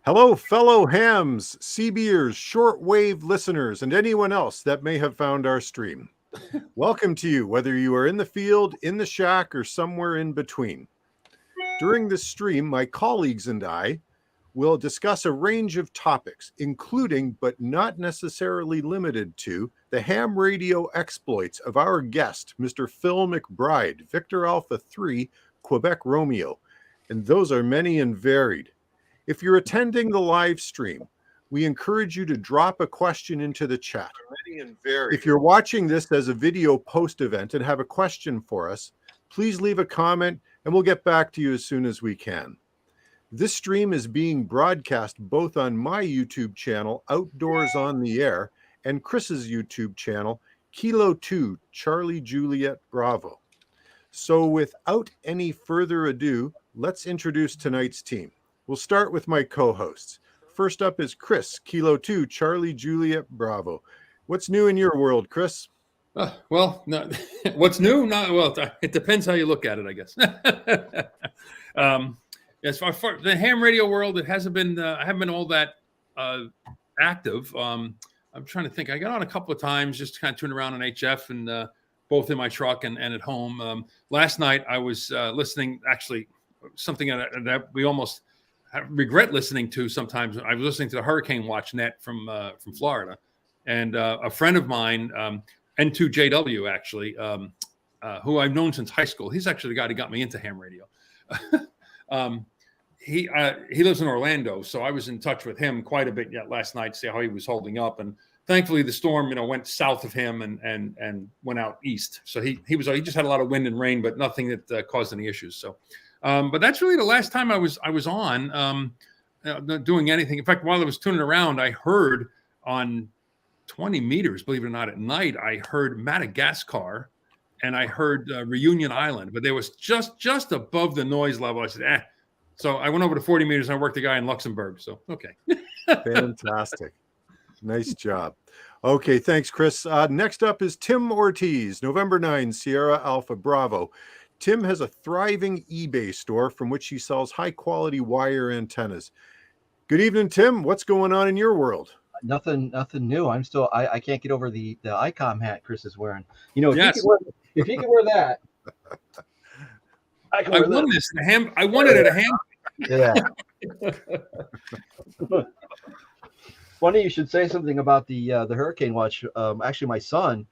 Hello, fellow hams, CBers, shortwave listeners, and anyone else that may have found our stream. Welcome to you, whether you are in the field, in the shack, or somewhere in between. During this stream, my colleagues and I will discuss a range of topics, including but not necessarily limited to the ham radio exploits of our guest, Mr. Phil McBride, Victor Alpha 3, Quebec Romeo, and those are many and varied. If you're attending the live stream, we encourage you to drop a question into the chat. If you're watching this as a video post event and have a question for us, please leave a comment and we'll get back to you as soon as we can. This stream is being broadcast both on my YouTube channel, Outdoors on the Air, and Chris's YouTube channel, Kilo 2, Charlie Juliet Bravo. So without any further ado, let's introduce tonight's team. We'll start with my co-hosts. First up is Chris, Kilo 2, Charlie Juliet Bravo. What's new in your world, Chris? Well, no, what's new? It depends how you look at it, I guess. As far as the ham radio world, it hasn't been. I haven't been all that active. I'm trying to think. I got on a couple of times, just kind of tuning around on HF, and both in my truck and at home. Last night, I was listening. Actually, something that we almost regret listening to sometimes. I was listening to the Hurricane Watch Net from Florida, and a friend of mine, N2JW, actually, who I've known since high school. He's actually the guy who got me into ham radio. He lives in Orlando, so I was in touch with him quite a bit yet last night to see how he was holding up. And thankfully, the storm, went south of him and went out east. So he just had a lot of wind and rain, but nothing that caused any issues. So, but that's really the last time I was on doing anything. In fact, while I was tuning around, I heard on 20 meters, believe it or not, at night, I heard Madagascar and I heard Reunion Island, but there was just above the noise level. I said, So I went over to 40 meters and I worked the guy in Luxembourg. So, okay. Fantastic. Nice job. Okay, thanks, Chris. Next up is Tim Ortiz, November 9, Sierra Alpha Bravo. Tim has a thriving eBay store from which he sells high-quality wire antennas. Good evening, Tim. What's going on in your world? Nothing new. I'm still. I can't get over the ICOM hat Chris is wearing. If he could wear that, I won this. I won it at a ham. Yeah. Funny you should say something about the Hurricane Watch. Actually, my son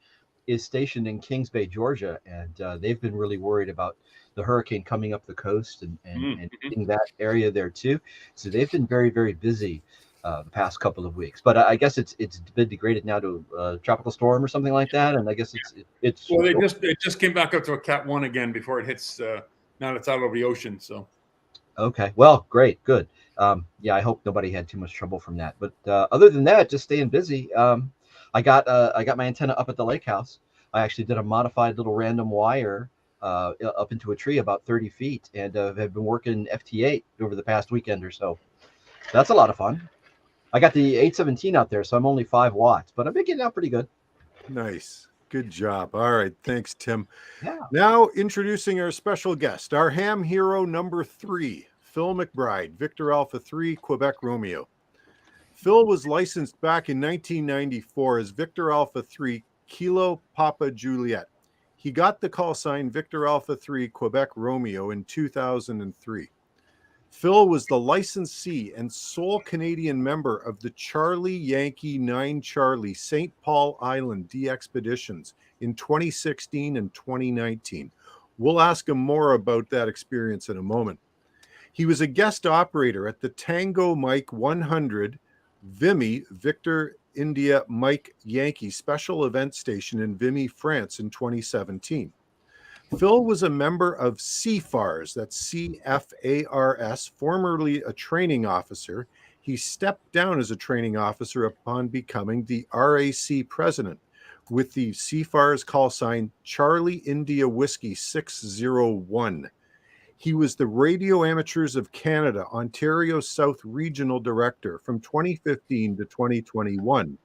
is stationed in Kings Bay, Georgia, and they've been really worried about the hurricane coming up the coast and hitting that area there too. So they've been very, very busy the past couple of weeks. But I guess it's been degraded now to a tropical storm or something like that. And I guess it's well, they just came back up to a Cat 1 again before it hits. Now it's out over the ocean. So okay, well, great, good. Yeah, I hope nobody had too much trouble from that. But other than that, just staying busy. I got my antenna up at the lake house. I actually did a modified little random wire up into a tree about 30 feet, and have been working FT8 over the past weekend or so. That's a lot of fun. I got the 817 out there, so I'm only 5 watts, but I've been getting out pretty good. Nice. Good job. All right. Thanks, Tim. Yeah. Now introducing our special guest, our ham hero number 3, Phil McBride, Victor Alpha 3, Quebec Romeo. Phil was licensed back in 1994 as Victor Alpha 3, Kilo Papa Juliet. He got the call sign Victor Alpha 3, Quebec Romeo in 2003. Phil was the licensee and sole Canadian member of the Charlie Yankee 9 Charlie St. Paul Island DXpeditions in 2016 and 2019. We'll ask him more about that experience in a moment. He was a guest operator at the Tango Mike 100 Vimy Victor India Mike Yankee special event station in Vimy, France in 2017. Phil was a member of CFARS, that's CFARS, formerly a training officer. He stepped down as a training officer upon becoming the RAC president with the CFARS call sign Charlie India Whiskey 601. He was the Radio Amateurs of Canada, Ontario South Regional Director from 2015 to 2021.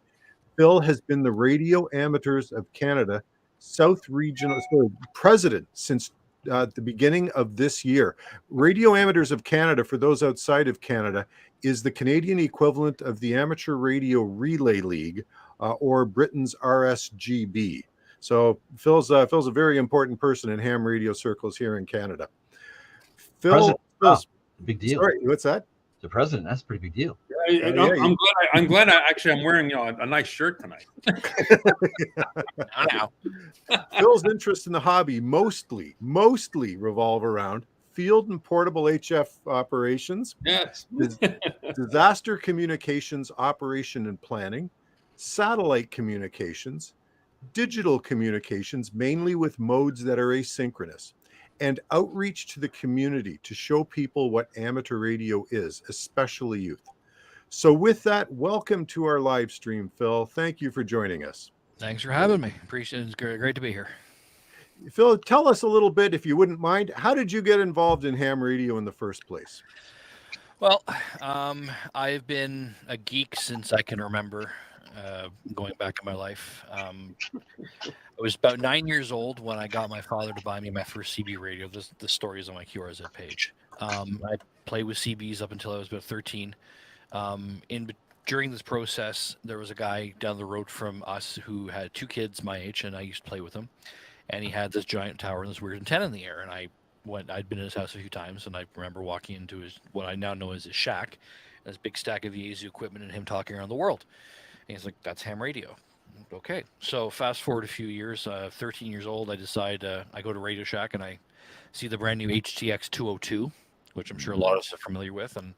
Phil has been the Radio Amateurs of Canada South Regional president since at the beginning of this year. Radio Amateurs of Canada, for those outside of Canada, is the Canadian equivalent of the Amateur Radio Relay League, or Britain's RSGB. So Phil's a very important person in ham radio circles here in Canada. Phil's big deal. Sorry, what's that? The president, that's a pretty big deal. I'm glad I'm wearing a nice shirt tonight. Phil's interest in the hobby mostly revolve around field and portable HF operations, yes, disaster communications operation and planning, satellite communications, digital communications, mainly with modes that are asynchronous, and outreach to the community to show people what amateur radio is, especially youth. So with that, welcome to our live stream, Phil. Thank you for joining us. Thanks for having me. Appreciate it. It's great to be here. Phil, tell us a little bit, if you wouldn't mind, how did you get involved in ham radio in the first place? Well, I've been a geek since I can remember, going back in my life. I was about 9 years old when I got my father to buy me my first CB radio. The story is on my QRO HF page. I played with CBs up until I was about 13. During this process, there was a guy down the road from us who had 2 kids my age, and I used to play with him. And he had this giant tower and this weird antenna in the air. And I'd been in his house a few times, and I remember walking into what I now know as his shack, and this big stack of Yaesu equipment and him talking around the world. And he's like, "That's ham radio." Okay. So fast forward a few years, 13 years old, I decide I go to Radio Shack and I see the brand new HTX 202, which I'm sure a lot of us are familiar with. And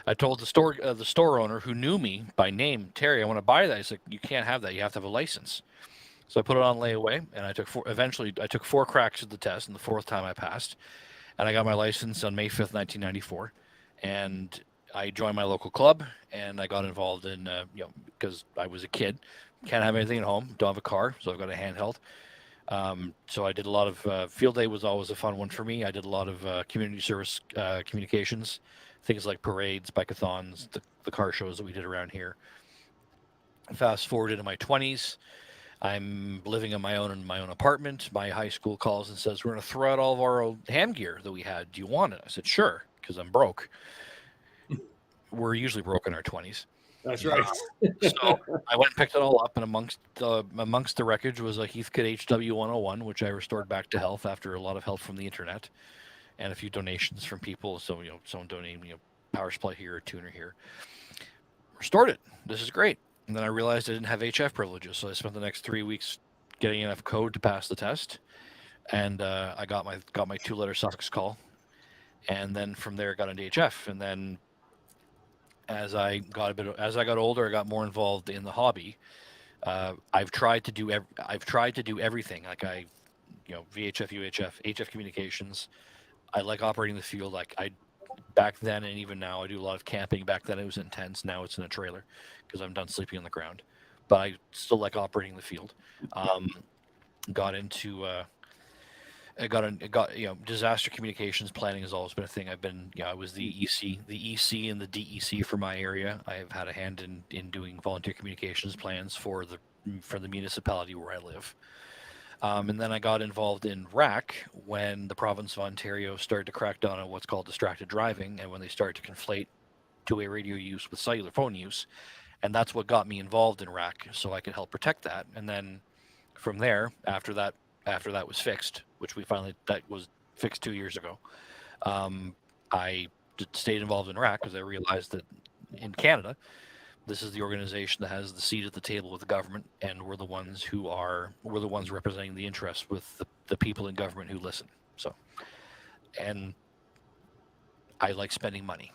I told the store owner, who knew me by name, "Terry, I want to buy that." He's like, "You can't have that. You have to have a license." So I put it on layaway, and I took 4 cracks at the test, and the 4th time I passed. And I got my license on May 5th, 1994. And I joined my local club, and I got involved in, because I was a kid, can't have anything at home, don't have a car, so I've got a handheld. So I did a lot of field day was always a fun one for me. I did a lot of community service communications, things like parades, bike-a-thons, the car shows that we did around here. Fast forward into my 20s. I'm living on my own apartment. My high school calls and says, "We're going to throw out all of our old ham gear that we had. Do you want it?" I said, "Sure," because I'm broke. We're usually broke in our 20s. That's right. So I went and picked it all up, and amongst the wreckage was a Heathkit HW101, which I restored back to health after a lot of help from the internet and a few donations from people. So, someone donating, power supply here, a tuner here. Restored it. This is great. And then I realized I didn't have HF privileges, so I spent the next 3 weeks getting enough code to pass the test. And I got my 2-letter suffix call, and then from there got into HF. And then as I got older, I got more involved in the hobby. I've tried to do everything. Like VHF, UHF, HF communications. I like operating the field. Back then and even now, I do a lot of camping. Back then it was intense. Now it's in a trailer because I'm done sleeping on the ground. But I still like operating the field. Got into disaster communications planning has always been a thing. I've been, I was the EC and the DEC for my area. I have had a hand in doing volunteer communications plans for the municipality where I live. And then I got involved in RAC when the province of Ontario started to crack down on what's called distracted driving, and when they started to conflate two-way radio use with cellular phone use. And that's what got me involved in RAC, so I could help protect that. And then from there, after that was fixed, which that was fixed 2 years ago, I stayed involved in RAC because I realized that in Canada, this is the organization that has the seat at the table with the government, and we're the ones representing the interests with the people in government who listen. So, and I like spending money.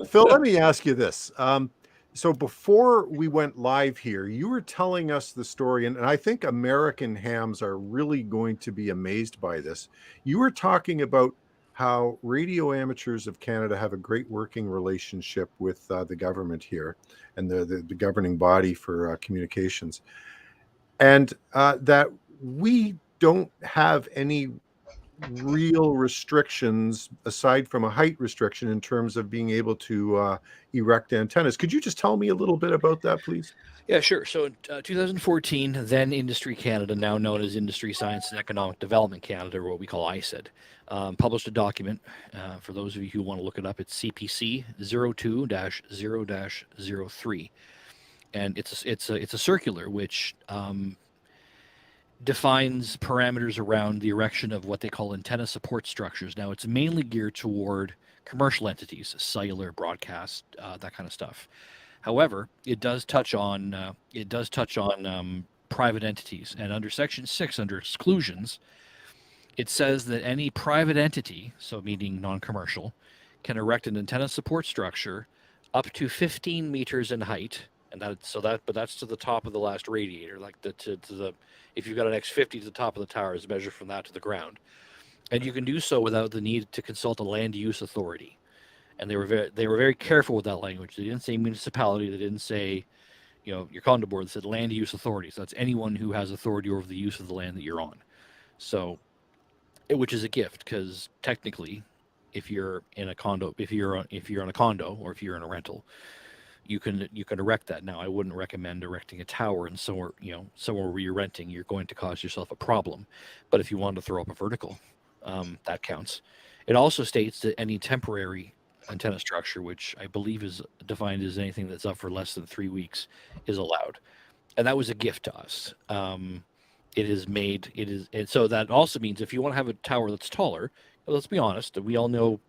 Phil, let me ask you this. So before we went live here, you were telling us the story, and I think American hams are really going to be amazed by this. You were talking about how Radio Amateurs of Canada have a great working relationship with the government here and the governing body for communications, and that we don't have any real restrictions aside from a height restriction in terms of being able to erect antennas. Could you just tell me a little bit about that, please? Yeah, sure. So in 2014, then Industry Canada, now known as Industry Science and Economic Development Canada, or what we call ISED, published a document. For those of you who want to look it up, it's CPC 02-0-03. And it's a circular which defines parameters around the erection of what they call antenna support structures. Now, it's mainly geared toward commercial entities, cellular, broadcast, that kind of stuff. However, it does touch on private entities, and under Section 6, under exclusions, it says that any private entity, so meaning non-commercial, can erect an antenna support structure up to 15 meters in height, and that's to the top of the last radiator, like if you've got an X50 to the top of the tower, is measured from that to the ground, and you can do so without the need to consult a land use authority. And they were very careful with that language. They didn't say municipality. They didn't say, your condo board. They said land use authority. So that's anyone who has authority over the use of the land that you're on. So, which is a gift, because technically, if you're in a condo, if you're on a condo, or if you're in a rental, you can erect that. Now, I wouldn't recommend erecting a tower and somewhere where you're renting. You're going to cause yourself a problem. But if you want to throw up a vertical, that counts. It also states that any temporary antenna structure, which I believe is defined as anything that's up for less than 3 weeks, is allowed, and that was a gift to us. And so that also means if you want to have a tower that's taller, let's be honest, we all know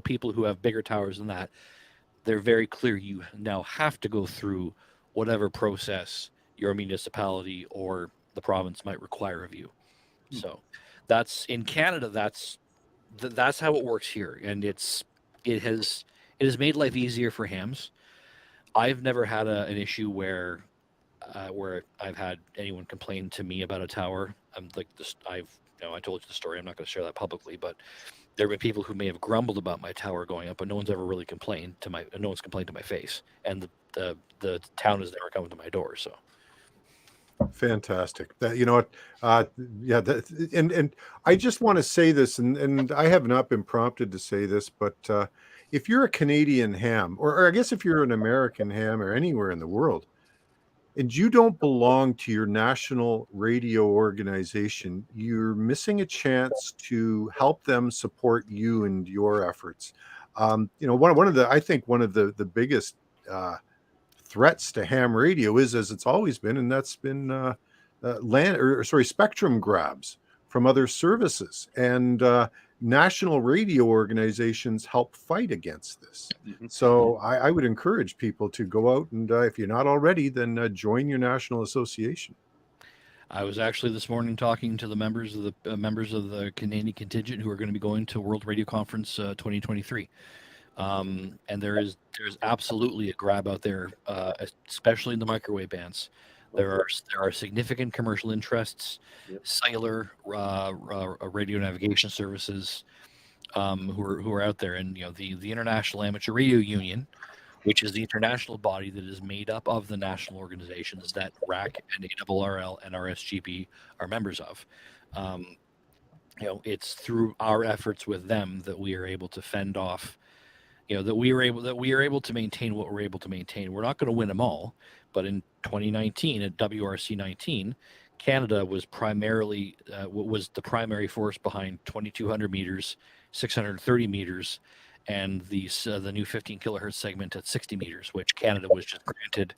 people who have bigger towers than that. They're very clear. You now have to go through whatever process your municipality or the province might require of you. So that's in Canada. That's how it works here, and it has made life easier for hams. I've never had an issue where I've had anyone complain to me about a tower. I'm like this. I told you the story. I'm not going to share that publicly, but there have been people who may have grumbled about my tower going up, but no one's ever really complained to my face, and the town has never come to my door. So. Fantastic. That and I just want to say this, and I have not been prompted to say this, but if you're a Canadian ham, or I guess if you're an American ham or anywhere in the world, and you don't belong to your national radio organization, you're missing a chance to help them support you and your efforts. One of the biggest threats to ham radio is, as it's always been, and that's been spectrum grabs from other services, and national radio organizations help fight against this. Mm-hmm. So I would encourage people to go out and, if you're not already, then join your national association. I was actually this morning talking to the members of the Canadian contingent who are going to be going to World Radio Conference 2023. And there's absolutely a grab out there, especially in the microwave bands. There are significant commercial interests, cellular, radio navigation services, who are out there, and the International Amateur Radio Union, which is the international body that is made up of the national organizations that RAC and ARRL and RSGB are members of. It's through our efforts with them that we are able to fend off. That we are able to maintain what we're able to maintain. We're not going to win them all, but in 2019 at WRC 19, Canada was was the primary force behind 2,200 meters, 630 meters, and the new 15 kilohertz segment at 60 meters, which Canada was just granted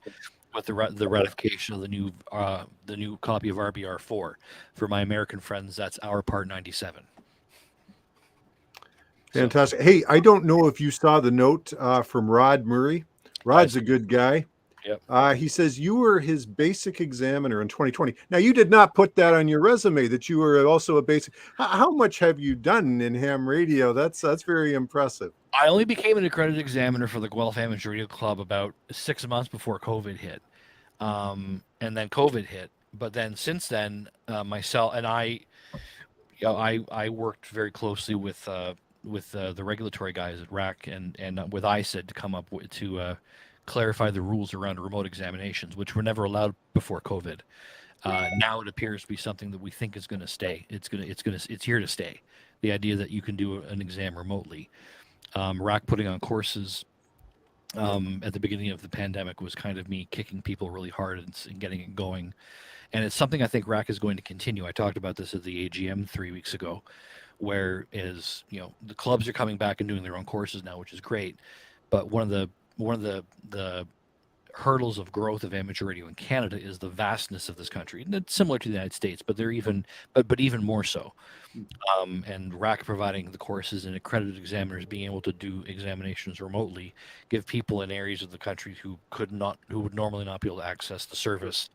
with the ratification of the new copy of RBR4. For my American friends, that's our Part 97. Fantastic. Hey, I don't know if you saw the note from Rod Murray. Rod's a good guy. Yep. He says you were his basic examiner in 2020. Now, you did not put that on your resume that you were also a basic. How much have you done in ham radio? That's very impressive. I only became an accredited examiner for the Guelph Amateur Radio Club about 6 months before COVID hit. And then COVID hit. But then since then, myself and I worked very closely with the regulatory guys at RAC and with ISED to come up to clarify the rules around remote examinations, which were never allowed before COVID. Now it appears to be something that we think is going to stay. It's here to stay. the idea that you can do an exam remotely. RAC putting on courses at the beginning of the pandemic was kind of me kicking people really hard and getting it going. And it's something I think RAC is going to continue. I talked about this at the AGM 3 weeks ago, where is, you know, the clubs are coming back and doing their own courses now, which is great. But one of the hurdles of growth of amateur radio in Canada is the vastness of this country. And it's similar to the United States, but they're even more so. And RAC providing the courses and accredited examiners being able to do examinations remotely, give people in areas of the country who would normally not be able to access the service,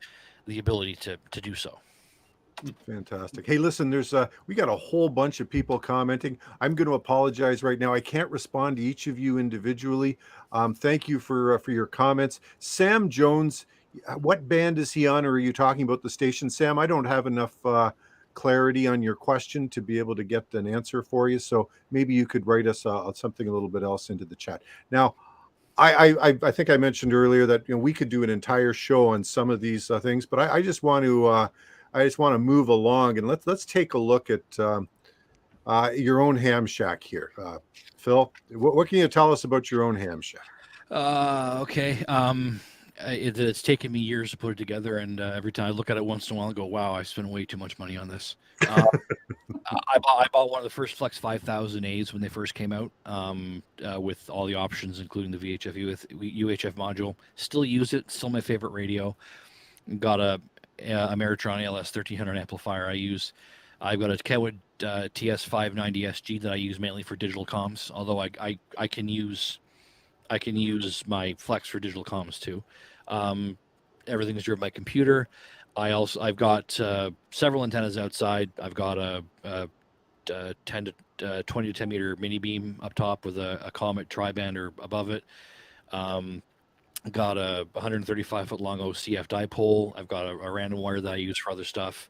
the ability to do so. Fantastic. Hey, listen, there's we got a whole bunch of people commenting. I'm going to apologize right now. I can't respond to each of you individually. Thank you for your comments. Sam Jones, what band is he on, or are you talking about the station? Sam, I don't have enough clarity on your question to be able to get an answer for you. So maybe you could write us something a little bit else into the chat. Now, I think I mentioned earlier that, you know, we could do an entire show on some of these things, but I just want to move along, and let's take a look at your own ham shack here, Phil. What can you tell us about your own ham shack? Okay. It's taken me years to put it together, and every time I look at it once in a while, I go, "Wow, I spent way too much money on this." I bought one of the first Flex 5000As when they first came out, with all the options, including the UHF module. Still use it. Still my favorite radio. Got a Ameritron ALS 1300 amplifier I've got a Kenwood TS590 SG that I use mainly for digital comms, although I can use my Flex for digital comms too. Everything is driven by computer. I've got several antennas outside. I've got a 10 to 20 to 10 meter mini beam up top with a Comet tri-bander above it. Got a 135 foot long OCF dipole. I've got a random wire that I use for other stuff.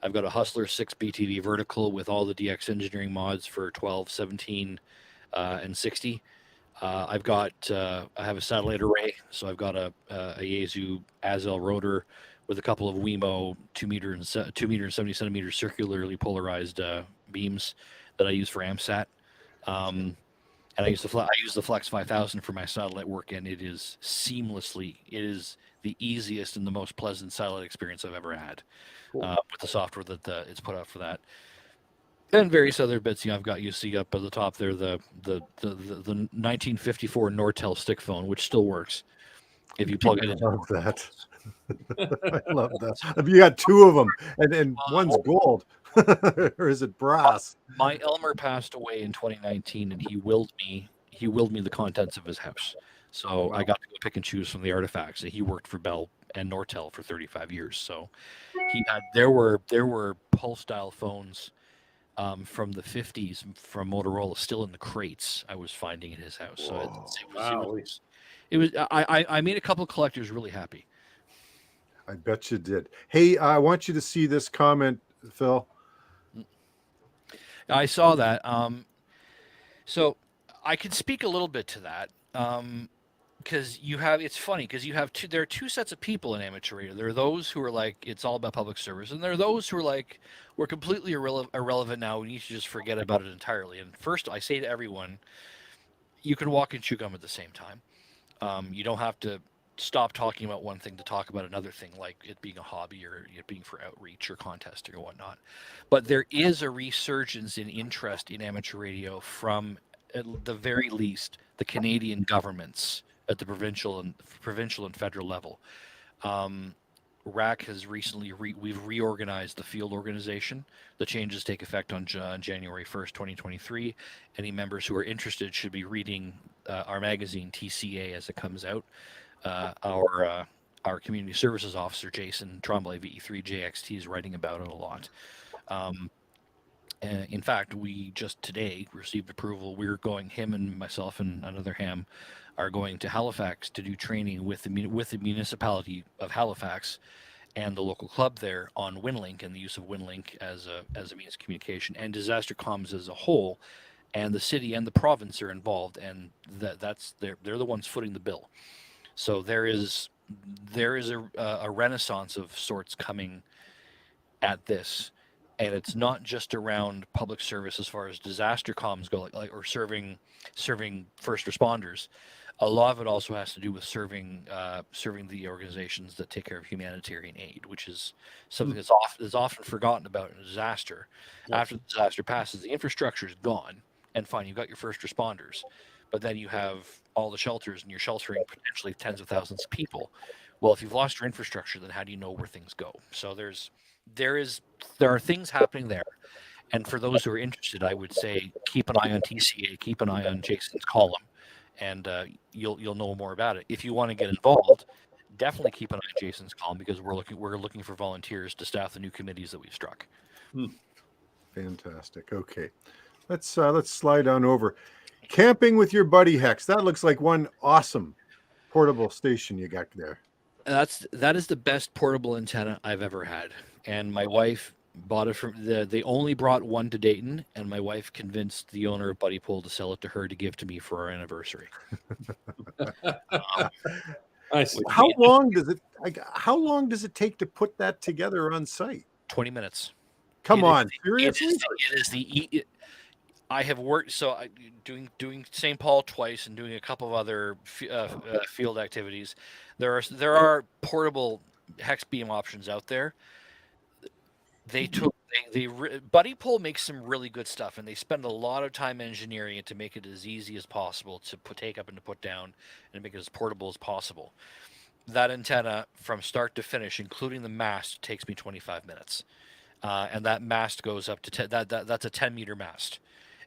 I've got a Hustler 6 BTV vertical with all the DX engineering mods for 12, 17, and 60. I have a satellite array, so I've got a Yaesu Azel rotor with a couple of Wemo 2 meter and 70 centimeter circularly polarized beams that I use for AMSAT. And I use the Flex 5000 for my satellite work, and it is the easiest and the most pleasant satellite experience I've ever had. Cool. With the software that it's put out for that. And various other bits, you know, I've got, you see up at the top there, the 1954 Nortel stick phone, which still works if you plug it in. I love that. I love that. Have you got two of them, and one's gold, or is it brass? My Elmer passed away in 2019, and he willed me the contents of his house. So wow. I got to go pick and choose from the artifacts. He worked for Bell and Nortel for 35 years. So there were Pulse style phones from the 50s from Motorola still in the crates I was finding in his house. So I made a couple of collectors really happy. I bet you did. Hey, I want you to see this comment, Phil. I saw that. So I could speak a little bit to that. Because it's funny because there are two sets of people in amateur radio. There are those who are like, it's all about public service, and there are those who are like, we're completely irrelevant now. We need to just forget about it entirely. And first, I say to everyone, you can walk and chew gum at the same time. You don't have to stop talking about one thing to talk about another thing, like it being a hobby or it being for outreach or contesting or whatnot. But there is a resurgence in interest in amateur radio from, at the very least, the Canadian governments at the provincial and federal level. RAC has recently we've reorganized the field organization. The changes take effect on January 1st, 2023. Any members who are interested should be reading our magazine TCA as it comes out. Our community services officer Jason Tremblay VE3JXT is writing about it a lot. In fact, we just today received approval. We're going, him and myself and another ham are going to Halifax to do training with the municipality of Halifax and the local club there on WinLink and the use of WinLink as a means of communication and disaster comms as a whole. And the city and the province are involved, and they're the ones footing the bill. So there is a renaissance of sorts coming at this. And it's not just around public service as far as disaster comms go, or serving first responders. A lot of it also has to do with serving the organizations that take care of humanitarian aid, which is something that's often forgotten about in a disaster. Yep. After the disaster passes, the infrastructure is gone, and fine, you've got your first responders, but then you have all the shelters, and you're sheltering potentially tens of thousands of people. Well, if you've lost your infrastructure, then how do you know where things go? So there are things happening there. And for those who are interested, I would say keep an eye on TCA, keep an eye on Jason's column, and you'll know more about it. If you want to get involved, definitely keep an eye on Jason's column, because we're looking for volunteers to staff the new committees that we've struck. Fantastic. Okay, let's slide on over. Camping with your buddy Hex. That looks like one awesome portable station you got there. That is the best portable antenna I've ever had, and my wife bought it from they only brought one to Dayton, and my wife convinced the owner of Buddy Pole to sell it to her to give to me for our anniversary. How long does it take to put that together on site? 20 minutes. Come on, seriously? I have worked doing St. Paul twice and doing a couple of other field activities. There are portable hex beam options out there. Buddy Pole makes some really good stuff, and they spend a lot of time engineering it to make it as easy as possible to take up and to put down, and make it as portable as possible. That antenna from start to finish, including the mast, takes me 25 minutes, and that mast goes up to that's a 10-meter mast,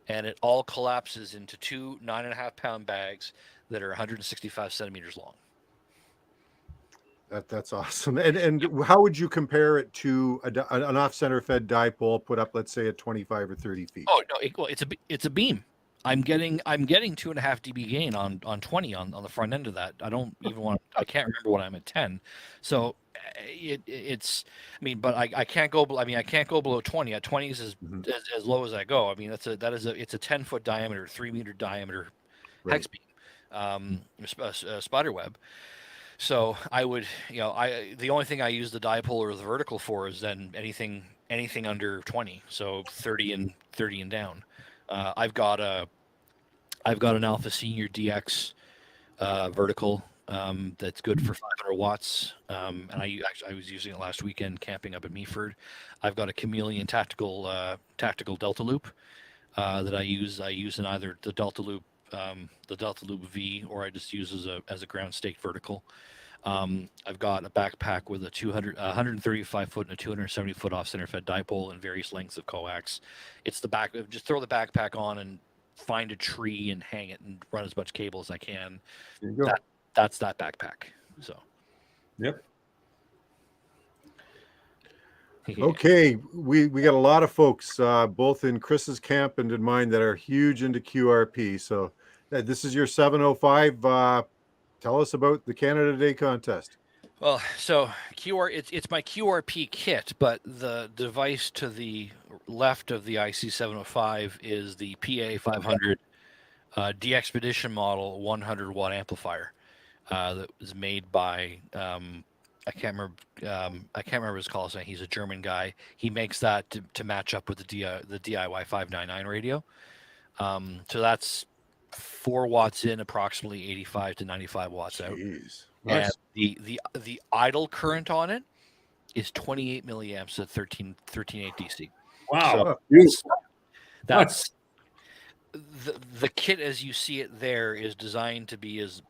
and it all collapses into two 9.5-pound bags that are 165 centimeters long. That's awesome. And how would you compare it to an off-center fed dipole put up, let's say, at 25 or 30 feet? Oh no, it's a beam. I'm getting 2.5 dB gain on 20 on the front end of that. I can't remember when I'm at 10. So it's but I can't go below 20. At 20 is as low as I go. I mean, it's a 10-foot diameter, 3-meter diameter hex beam, spider web. So I would, the only thing I use the dipole or the vertical for is then anything under 20, so 30 and down. I've got an Alpha Senior DX vertical that's good for 500 watts, and I was using it last weekend camping up at Meaford. I've got a Chameleon tactical Delta Loop that I use. I use in either the Delta Loop V, or I just use as a ground staked vertical. I've got a backpack with a 135 foot and a 270 foot off center fed dipole and various lengths of coax. It's just throw the backpack on and find a tree and hang it and run as much cable as I can. That's that backpack. So, yep. Okay, we got a lot of folks, both in Chris's camp and in mine, that are huge into QRP. So this is your 705. Tell us about the Canada Day contest. Well, so it's my QRP kit, but the device to the left of the IC705 is the PA500 D-Expedition model 100 watt amplifier that was made by I can't remember his call sign. He's a German guy. He makes that to match up with the DIY 599 radio. So that's 4 watts in, approximately 85 to 95 watts out. Jeez. And the idle current on it is 28 milliamps at 13.8 DC. Wow. So that's the kit as you see it there is designed to be as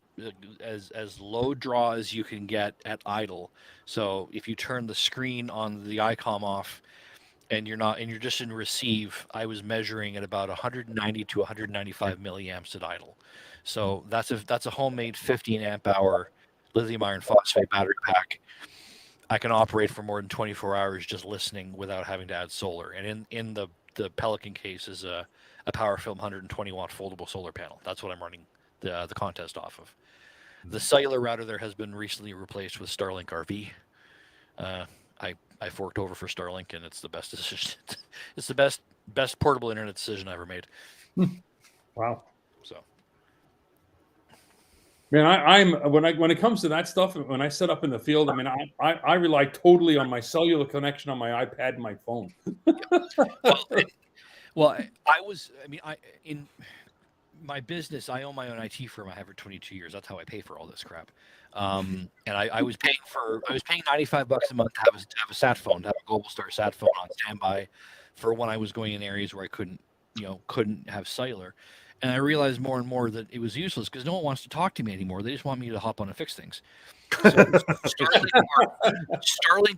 low draw as you can get at idle. So if you turn the screen on the ICOM off and you're just in receive, I was measuring at about 190 to 195 milliamps at idle. So that's a homemade 15 amp hour lithium iron phosphate battery pack. I can operate for more than 24 hours just listening without having to add solar. And in the Pelican case is a PowerFilm 120 watt foldable solar panel. That's what I'm running the contest off of. The cellular router there has been recently replaced with Starlink RV. I forked over for Starlink, and it's the best decision. It's the best portable internet decision I ever made. Wow. So Man, I'm when it comes to that stuff, when I set up in the field, I mean, I rely totally on my cellular connection on my iPad and my phone. Well, in my business, I own my own IT firm. I have for 22 years. That's how I pay for all this crap. And I was paying $95 a month to have a sat phone, to have a Global Star sat phone on standby for when I was going in areas where I couldn't have cellular. And I realized more and more that it was useless because no one wants to talk to me anymore. They just want me to hop on and fix things. So Starlink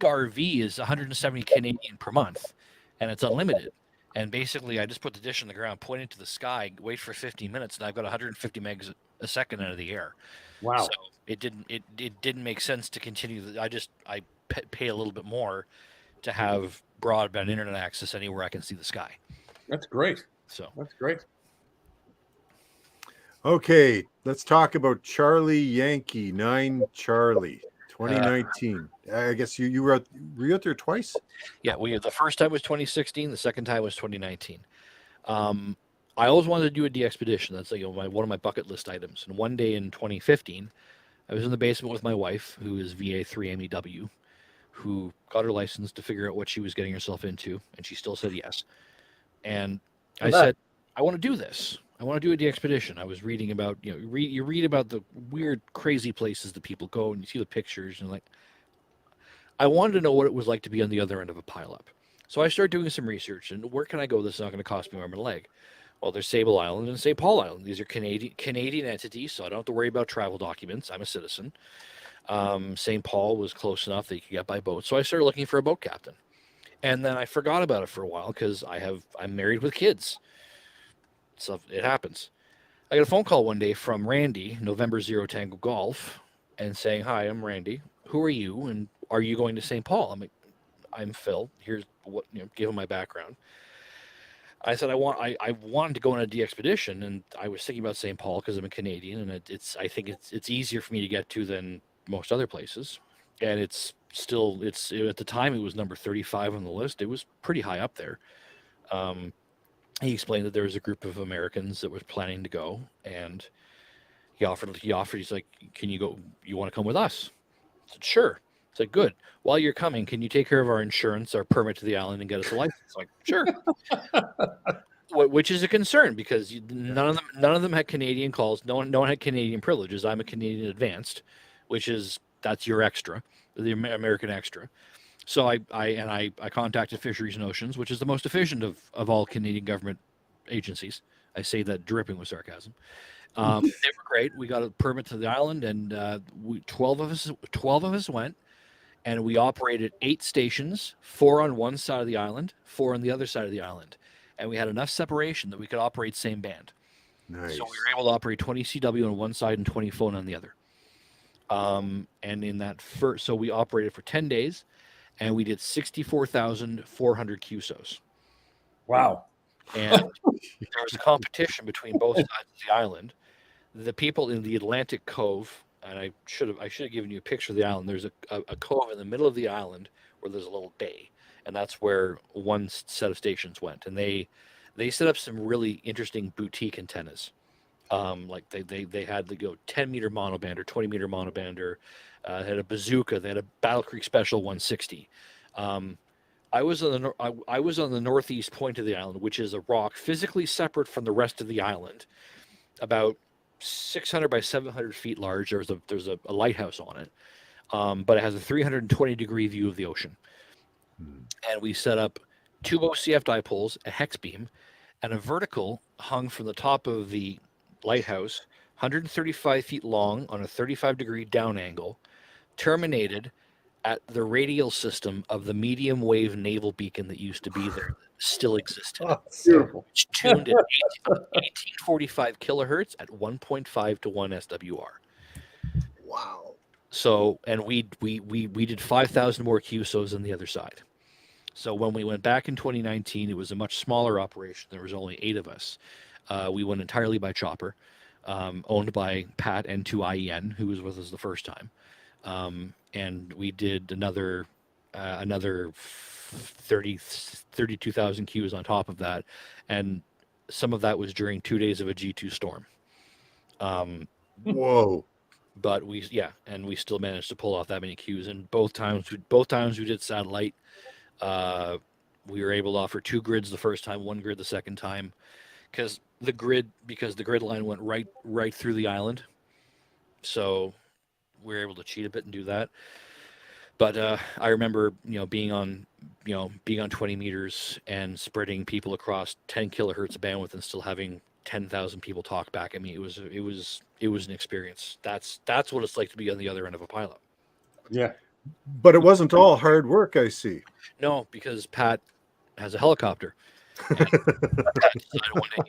RV is 170 Canadian per month, and it's unlimited. And basically, I just put the dish on the ground, point it to the sky, wait for 15 minutes, and I've got 150 megs a second out of the air. Wow! So it didn't make sense to continue. I pay a little bit more to have broadband internet access anywhere I can see the sky. That's great. So that's great. Okay, let's talk about Charlie Yankee 9 Charlie 2019. I guess you were out there twice. Yeah, the first time was 2016. The second time was 2019. I always wanted to do a DXpedition. That's one of my bucket list items. And one day in 2015, I was in the basement with my wife, who is VE3TWM, who got her license to figure out what she was getting herself into, and she still said yes. And I said, I want to do this. I want to do a DXpedition. I was reading about, you read about the weird, crazy places that people go, and you see the pictures, and I wanted to know what it was like to be on the other end of a pileup. So I started doing some research, and where can I go that's not going to cost me an arm and a leg? Well, there's Sable Island and St. Paul Island. These are Canadian entities, so I don't have to worry about travel documents. I'm a citizen. St. Paul was close enough that you could get by boat. So I started looking for a boat captain. And then I forgot about it for a while because I'm married with kids. So it happens. I got a phone call one day from Randy, November 0 Tango Golf, and saying, "Hi, I'm Randy. Who are you? And are you going to St. Paul?" I'm like, "I'm Phil. Here's what," give him my background. I said, I wanted to go on a DXpedition, and I was thinking about St. Paul because I'm a Canadian, and I think it's easier for me to get to than most other places. And it's at the time it was number 35 on the list. It was pretty high up there. He explained that there was a group of Americans that was planning to go, and he offered. He's like, "Can you go? You want to come with us?" I said, "Sure." It's like, "Good. While you're coming, can you take care of our insurance, our permit to the island, and get us a license?" Like, "Sure." Which is a concern because none of them had Canadian calls. No one had Canadian privileges. I'm a Canadian advanced, that's your extra, the American extra. So I contacted Fisheries and Oceans, which is the most efficient of all Canadian government agencies. I say that dripping with sarcasm. They were great. We got a permit to the island, and 12 of us went, and we operated 8 stations, 4 on one side of the island, 4 on the other side of the island, and we had enough separation that we could operate same band. Nice. So we were able to operate 20 CW on one side and 20 phone on the other. And in that so we operated for 10 days. And we did 64,400 QSOs. Wow. And there was a competition between both sides of the island. The people in the Atlantic Cove, and I should have given you a picture of the island. There's a cove in the middle of the island where there's a little bay, and that's where one set of stations went. And they set up some really interesting boutique antennas. Like they had the 10-meter monobander, 20-meter monobander. They had a bazooka. They had a Battle Creek Special 160. I was on the northeast point of the island, which is a rock physically separate from the rest of the island, about 600 by 700 feet large. There's a lighthouse on it, but it has a 320-degree view of the ocean. And we set up 2 OCF dipoles, a hex beam, and a vertical hung from the top of the lighthouse, 135 feet long on a 35-degree down angle, terminated at the radial system of the medium wave naval beacon that used to be there, still existed. Oh, beautiful. It's tuned at 1845 kilohertz at 1.5 to 1 SWR. Wow. So, and we did 5,000 more QSOs on the other side. So when we went back in 2019, it was a much smaller operation. There was only 8 of us. We went entirely by chopper, owned by Pat N2IEN, who was with us the first time. And we did another 32,000 Qs on top of that. And some of that was during 2 days of a G2 storm. Whoa. but we still managed to pull off that many queues. And both times we did satellite. We were able to offer 2 grids the first time, 1 grid the second time, because the grid line went right through the island, so we were able to cheat a bit and do that. But I remember, being on 20 meters and spreading people across 10 kilohertz of bandwidth and still having 10,000 people talk back. I mean, it was an experience. That's what it's like to be on the other end of a pilot. Yeah. But it wasn't all hard work, I see. No, because Pat has a helicopter. And Pat decided one day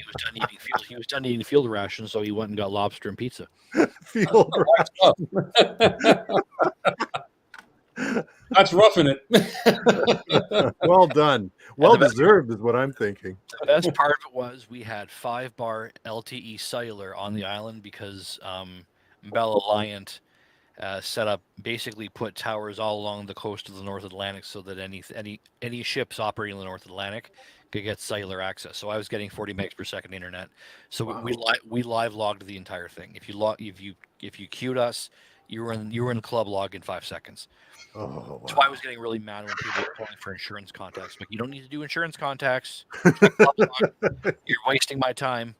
he was done eating field rations, so he went and got lobster and pizza. Field That's roughing it. Well done. Well deserved is what I'm thinking. The best part of it was we had 5-bar LTE cellular on the island because Bell Alliant basically put towers all along the coast of the North Atlantic so that any ships operating in the North Atlantic could get cellular access. So I was getting 40 megs per second internet. So Wow. we live logged the entire thing. If you queued us, you were in the club log in 5 seconds. Oh, wow. That's why I was getting really mad when people were calling for insurance contacts. But you don't need to do insurance contacts. You're wasting my time.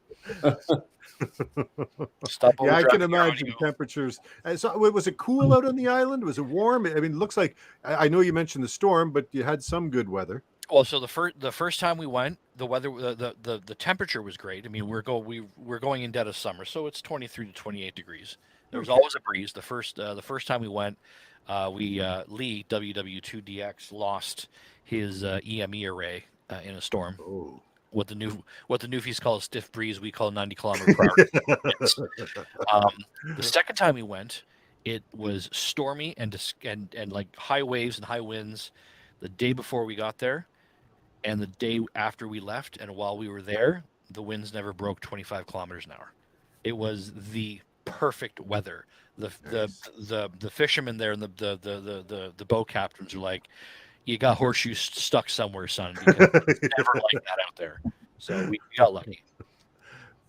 Stop. Yeah, I can imagine temperatures. So, was it cool out on the island? Was it warm? I mean, it looks like, I know you mentioned the storm, but you had some good weather. Well, so the first time we went, the weather, the temperature was great. I mean, we're going in dead of summer, so it's 23 to 28 degrees. There was always a breeze. The first time we went, Lee WW2DX lost his EME array in a storm. Oh. What the newfies call a stiff breeze, we call 90 kilometer per hour. The second time we went, it was stormy and like high waves and high winds the day before we got there, and the day after we left. And while we were there, the winds never broke 25 kilometers an hour. It was the perfect weather. The fishermen there and the boat captains are like, you got horseshoes stuck somewhere, son, because it's never like that out there. So we got lucky.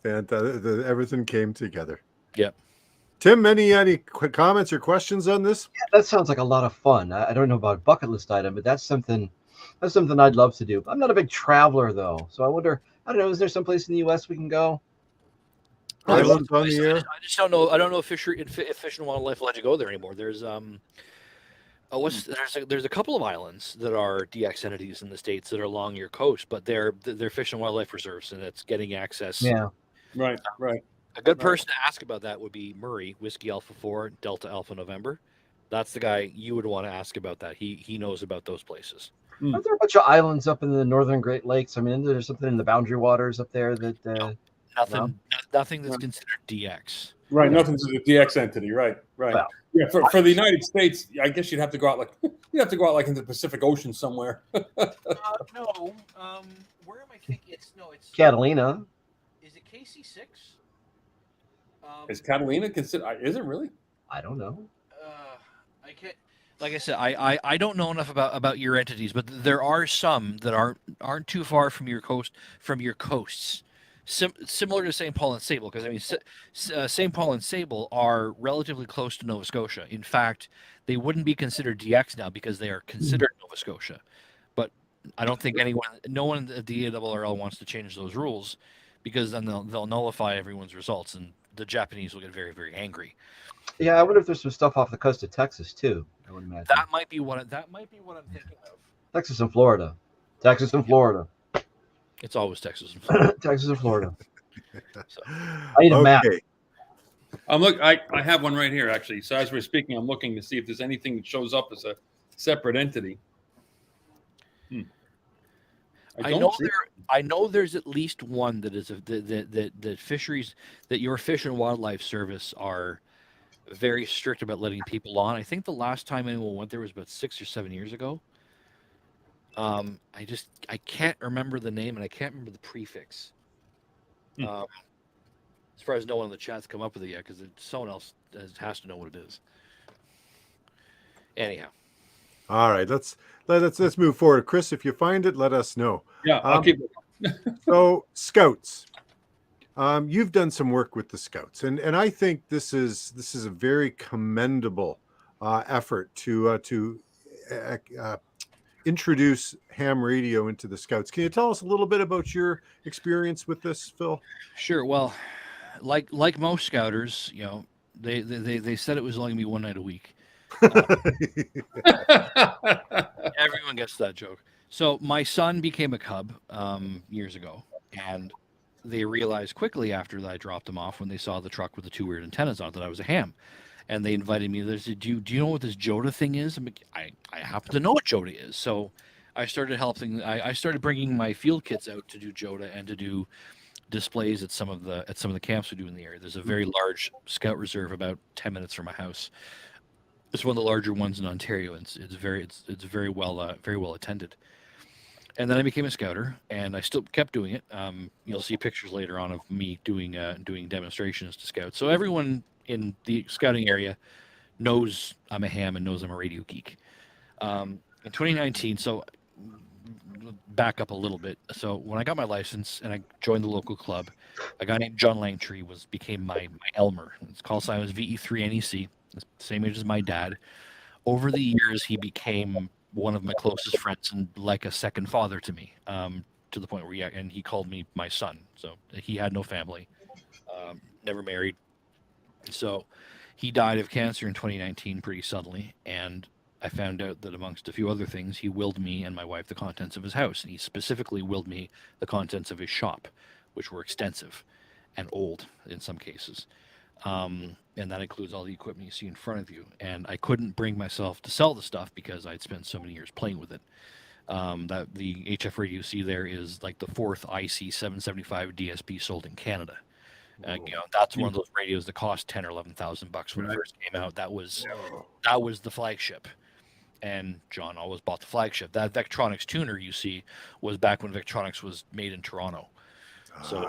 Fantastic. Everything came together. Yep. Tim, any comments or questions on this? Yeah, that sounds like a lot of fun. I don't know about a bucket list item, but that's something I'd love to do. I'm not a big traveler though, so I wonder. I don't know. Is there some place in the U.S. we can go? Islands on the air. I just don't know. I don't know if Fish and Wildlife will let you go there anymore. There's there's a couple of islands that are DX entities in the States that are along your coast, but they're Fish and Wildlife reserves, and it's getting access. Yeah. Right. A good person to ask about that would be Murray, Whiskey Alpha 4, Delta Alpha November. That's the guy you would want to ask about that. He knows about those places. Are there a bunch of islands up in the northern Great Lakes? I mean, there's something in the boundary waters up there that. Nothing that's considered DX. Right. Nothing's a DX entity. Right. Well, Yeah. For the United States, I guess you'd have to go out like into the Pacific Ocean somewhere. No. Where am I thinking? It's Catalina. Is it KC6? Is Catalina considered? Is it really? I don't know. I can't. Like I said, I don't know enough about your entities, but there are some that aren't too far from your coasts. Similar to St. Paul and Sable, because I mean, St. Paul and Sable are relatively close to Nova Scotia. In fact, they wouldn't be considered DX now because they are considered Nova Scotia. But I don't think no one at the ARRL wants to change those rules, because then they'll nullify everyone's results, and the Japanese will get very, very angry. Yeah, I wonder if there's some stuff off the coast of Texas too. I would imagine that might be what I'm thinking of. Texas and Florida. It's always Texas and Florida. Texas and Florida. So. I need a map. I have one right here actually. So as we're speaking, I'm looking to see if there's anything that shows up as a separate entity. I know there's at least one that is that fisheries, that your Fish and Wildlife Service are very strict about letting people on. I think the last time anyone went there was about 6 or 7 years ago. I can't remember the name and I can't remember the prefix. As far as no one in the chat's come up with it yet, because someone else has to know what it is. Anyhow. All right, let's move forward. Chris, if you find it, let us know. Yeah, I'll keep it. So, scouts. You've done some work with the Scouts, and I think this is a very commendable effort to introduce ham radio into the Scouts. Can you tell us a little bit about your experience with this, Phil? Sure. Well, like most Scouters, you know, they said it was only gonna be one night a week. Everyone gets that joke. So my son became a Cub years ago, and they realized quickly after I dropped him off when they saw the truck with the two weird antennas on that I was a ham, and they invited me. They said, "Do you know what this Joda thing is?" I'm like, I happen to know what Joda is, so I started helping. I started bringing my field kits out to do Joda and to do displays at some of the camps we do in the area. There's a very large Scout reserve about 10 minutes from my house. It's one of the larger ones in Ontario. It's very well attended. And then I became a Scouter, and I still kept doing it. You'll see pictures later on of me doing demonstrations to Scouts. So everyone in the Scouting area knows I'm a ham and knows I'm a radio geek. In 2019, so back up a little bit. So when I got my license and I joined the local club, a guy named John Langtree became my Elmer. His call sign was VE3NEC, same age as my dad. Over the years, he became one of my closest friends and like a second father to me, to the point where he called me my son. So he had no family, never married. So he died of cancer in 2019 pretty suddenly, and I found out that amongst a few other things, he willed me and my wife the contents of his house, and he specifically willed me the contents of his shop, which were extensive and old in some cases. And that includes all the equipment you see in front of you. And I couldn't bring myself to sell the stuff because I'd spent so many years playing with it. That the HF radio you see there is like the fourth IC 775 DSP sold in Canada. You know, that's one of those radios that cost $10,000 or $11,000 when it first came out. That was the flagship. And John always bought the flagship. That Vectronics tuner you see was back when Vectronics was made in Toronto. So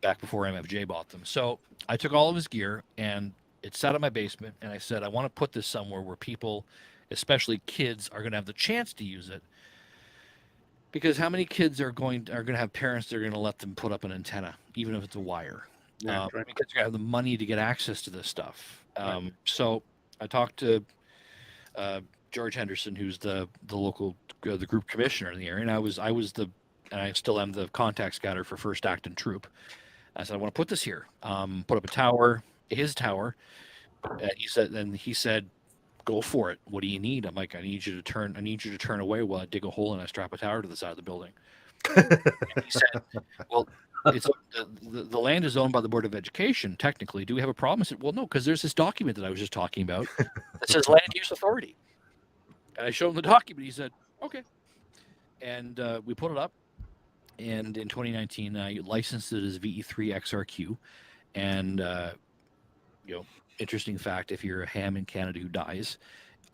back before MFJ bought them. So I took all of his gear and it sat in my basement, and I said, I want to put this somewhere where people, especially kids, are going to have the chance to use it. Because how many kids are going to have parents that are going to let them put up an antenna, even if it's a wire? Yeah, right. Because they're going to have the money to get access to this stuff. So I talked to George Henderson, who's the local the group commissioner in the area, and I still am the contact scouter for First Acton Troop. I said, I want to put this here, put up a tower, his tower. And he said, go for it. What do you need? I'm like, I need you to turn away while I dig a hole and I strap a tower to the side of the building. And he said, well, it's the land is owned by the Board of Education. Technically, do we have a problem? I said, well, no, because there's this document that I was just talking about that says Land Use Authority. And I showed him the document. He said, okay. And we put it up. And in 2019, I licensed it as VE3XRQ. And, interesting fact, if you're a ham in Canada who dies,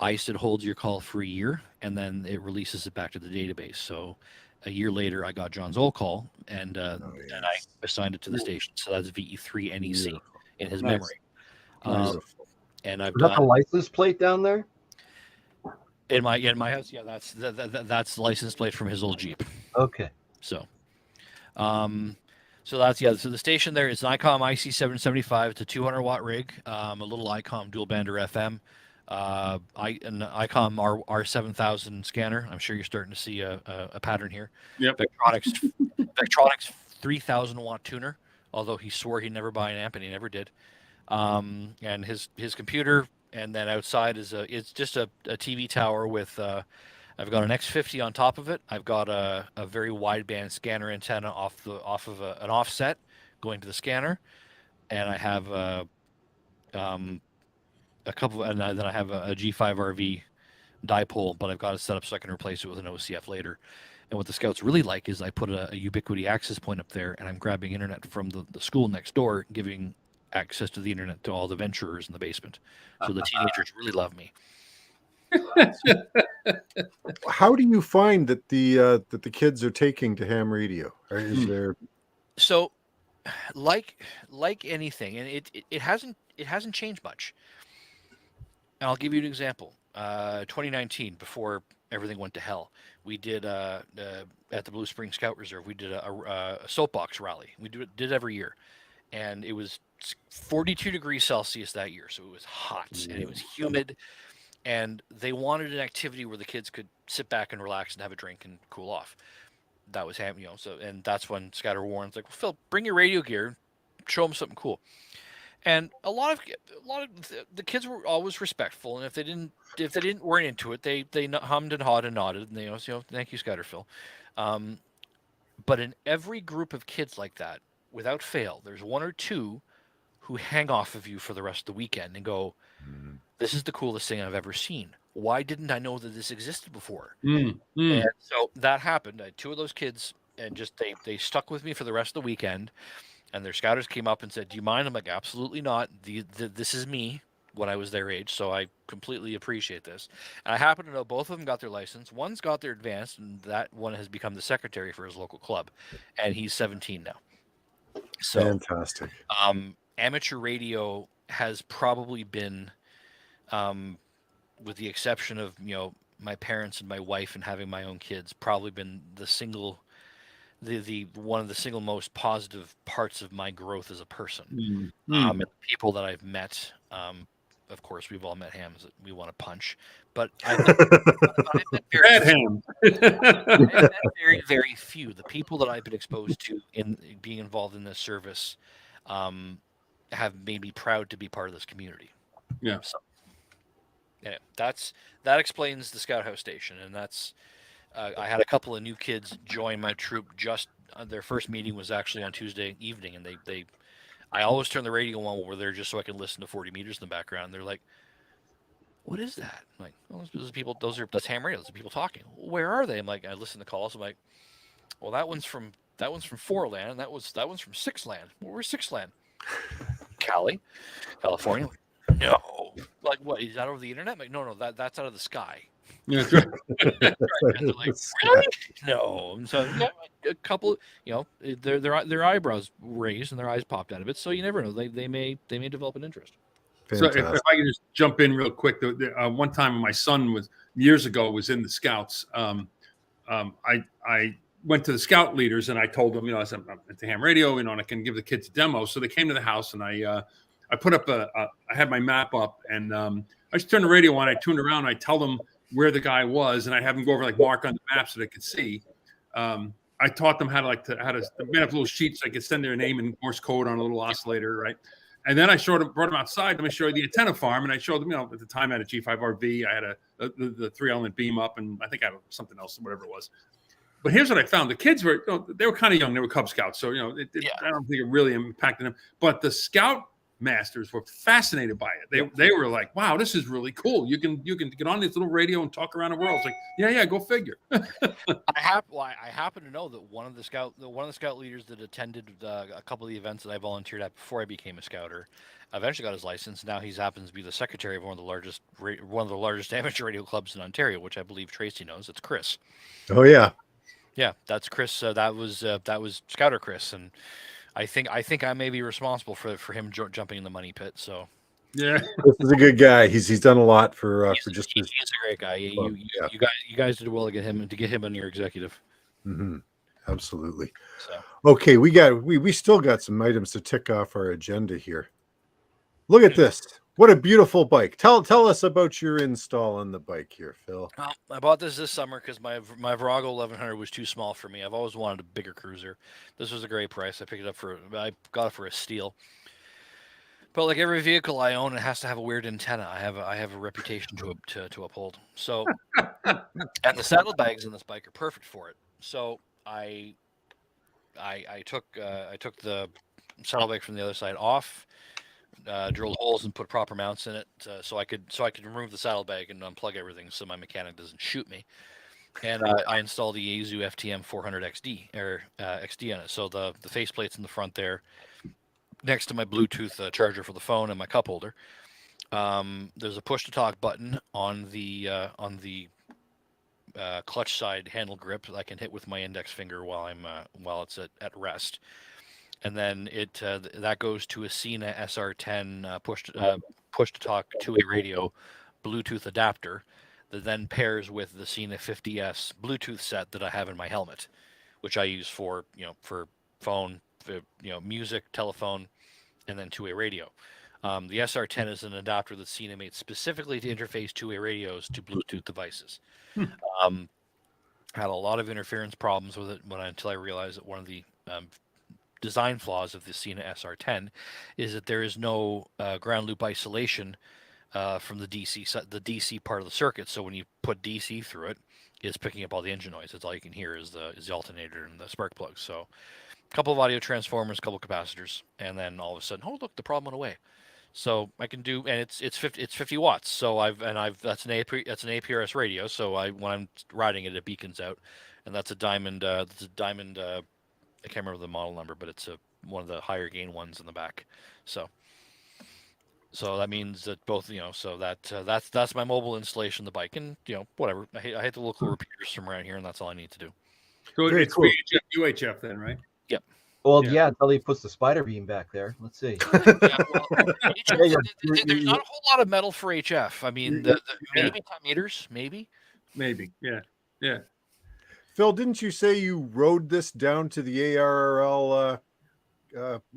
ICE, it holds your call for a year, and then it releases it back to the database. So a year later, I got John's old call, and I assigned it to the station. So that's VE3NEC in his memory. And I've done a license plate down there in my house. Yeah, that's the license plate from his old Jeep. Okay. So that's So the station there is an ICOM IC775. It's a 200 watt rig, a little ICOM dual bander FM, an ICOM R7000 scanner. I'm sure you're starting to see a pattern here. Yep. Vectronics 3000 watt tuner. Although he swore he'd never buy an amp, and he never did. And his computer, and then outside it's just a TV tower with. I've got an X50 on top of it. I've got a very wideband scanner antenna off of an offset going to the scanner, and I have a couple, and then I have a G5RV dipole, but I've got it set up so I can replace it with an OCF later. And what the Scouts really like is I put a ubiquity access point up there, and I'm grabbing internet from the school next door, giving access to the internet to all the venturers in the basement. So the teenagers really love me. How do you find that the kids are taking to ham radio? Or is there so like anything, and it hasn't changed much. And I'll give you an example. 2019, before everything went to hell, we did at the Blue Spring Scout Reserve. We did a soapbox rally. We did every year, and it was 42 degrees Celsius that year, so it was hot and it was humid, and they wanted an activity where the kids could sit back and relax and have a drink and cool off. That was him, so, and that's when Scouter Warren's like, well, Phil, bring your radio gear, show them something cool. And a lot of the kids were always respectful, and if they weren't into it, they hummed and hawed and nodded, and they thank you, Scouter Phil. But in every group of kids like that, without fail, there's one or two who hang off of you for the rest of the weekend and go, this is the coolest thing I've ever seen. Why didn't I know that this existed before? And so that happened. I had two of those kids, and just they stuck with me for the rest of the weekend. And their scouters came up and said, do you mind? I'm like, absolutely not. This is me when I was their age, so I completely appreciate this. And I happen to know both of them got their license. One's got their advanced, and that one has become the secretary for his local club. And he's 17 now. So fantastic. Amateur radio has probably been, with the exception of, my parents and my wife and having my own kids, probably been the one of the single most positive parts of my growth as a person. And the people that I've met, of course, we've all met hams that we want to punch, but I've met very, very few. The people that I've been exposed to in being involved in this service have made me proud to be part of this community. Yeah. So, anyway, that explains the Scout House Station, and that's. I had a couple of new kids join my troop. Just their first meeting was actually on Tuesday evening, and I always turn the radio on while we're there just so I can listen to 40 meters in the background. They're like, "What is that?" I'm like, "Well, those are people. That's ham radio. Those are people talking. Where are they?" I'm like, I listen to calls. I'm like, "Well, that one's from 4-land, and that one's from 6-land. Well, where's 6-land? California. No, like what? Is that over the internet? I'm like, no, that's out of the sky." Yeah, that's right. Like, really? No. So yeah, a couple, their eyebrows raised and their eyes popped out of it. So you never know. They may develop an interest. Fantastic. So if I can just jump in real quick, one time when my son was years ago was in the Scouts, I went to the Scout leaders and I told them, I said, I'm at the ham radio, and I can give the kids a demo. So they came to the house, and I put up I had my map up, and I just turned the radio on. I tuned around. And I tell them where the guy was, and I have them go over mark on the map so they could see. I taught them how to made up little sheets so I could send their name in Morse code on a little oscillator, right? And then I brought them outside. Let me show you the antenna farm, and I showed them. At the time I had a G5RV, I had the 3-element beam up, and I think I had something else, whatever it was. But here's what I found: the kids were they were kind of young. They were Cub Scouts, so I don't think it really impacted them. But the Scout masters were fascinated by it. They were like, "Wow, this is really cool. You can get on this little radio and talk around the world." It's like, yeah, go figure. I happen to know that one of the scout leaders that attended a couple of the events that I volunteered at before I became a scouter, eventually got his license. Now he happens to be the secretary of one of the largest amateur radio clubs in Ontario, which I believe Tracy knows. It's Chris. Oh yeah, that's Chris. That was Scouter Chris, and I think I may be responsible for him jumping in the money pit. So yeah, this is a good guy. He's done a lot for just. He's a great guy. You guys did well to get him on your executive. Mm-hmm. Absolutely. So okay, we still got some items to tick off our agenda here. Look at this. What a beautiful bike. Tell us about your install on the bike here, Phil. Well, I bought this summer because my Virago 1100 was too small for me. I've always wanted a bigger cruiser. This was a great price. I got it for a steal. But like every vehicle I own, it has to have a weird antenna. I have a reputation to uphold. So, and the saddlebags in this bike are perfect for it. So I took the saddlebag from the other side off. Drilled holes and put proper mounts in it so I could remove the saddlebag and unplug everything so my mechanic doesn't shoot me. And I installed the Yaesu FTM 400 XD on it. So the faceplate's in the front there, next to my Bluetooth charger for the phone and my cup holder. There's a push to talk button on the clutch side handle grip that I can hit with my index finger while it's at rest. And then that goes to a Sena SR10 push to talk to a radio Bluetooth adapter that then pairs with the Sena 50S Bluetooth set that I have in my helmet, which I use for phone music, telephone, and then two-way radio. The SR10 is an adapter that CINA made specifically to interface two-way radios to Bluetooth devices. Had a lot of interference problems with it until I realized that one of the design flaws of the CINA SR10 is that there is no ground loop isolation from the DC part of the circuit. So when you put DC through it, it's picking up all the engine noise. That's all you can hear is the alternator and the spark plugs. So a couple of audio transformers, a couple of capacitors, and then all of a sudden, oh look, the problem went away. So I can do, and it's 50 watts. So that's an APRS radio. So when I'm riding it, it beacons out, and that's a Diamond. I can't remember the model number, but it's one of the higher gain ones in the back. So that means that both, so that's my mobile installation of the bike, and whatever. I hit the local repeaters from around here, and that's all I need to do. So Very it's cool. VHF, UHF then, right? Yep. Well, yeah, until he puts the spider beam back there. Let's see. Yeah, well, there's not a whole lot of metal for HF. I mean, maybe 10 meters, maybe. Yeah. Phil, didn't you say you rode this down to the ARRL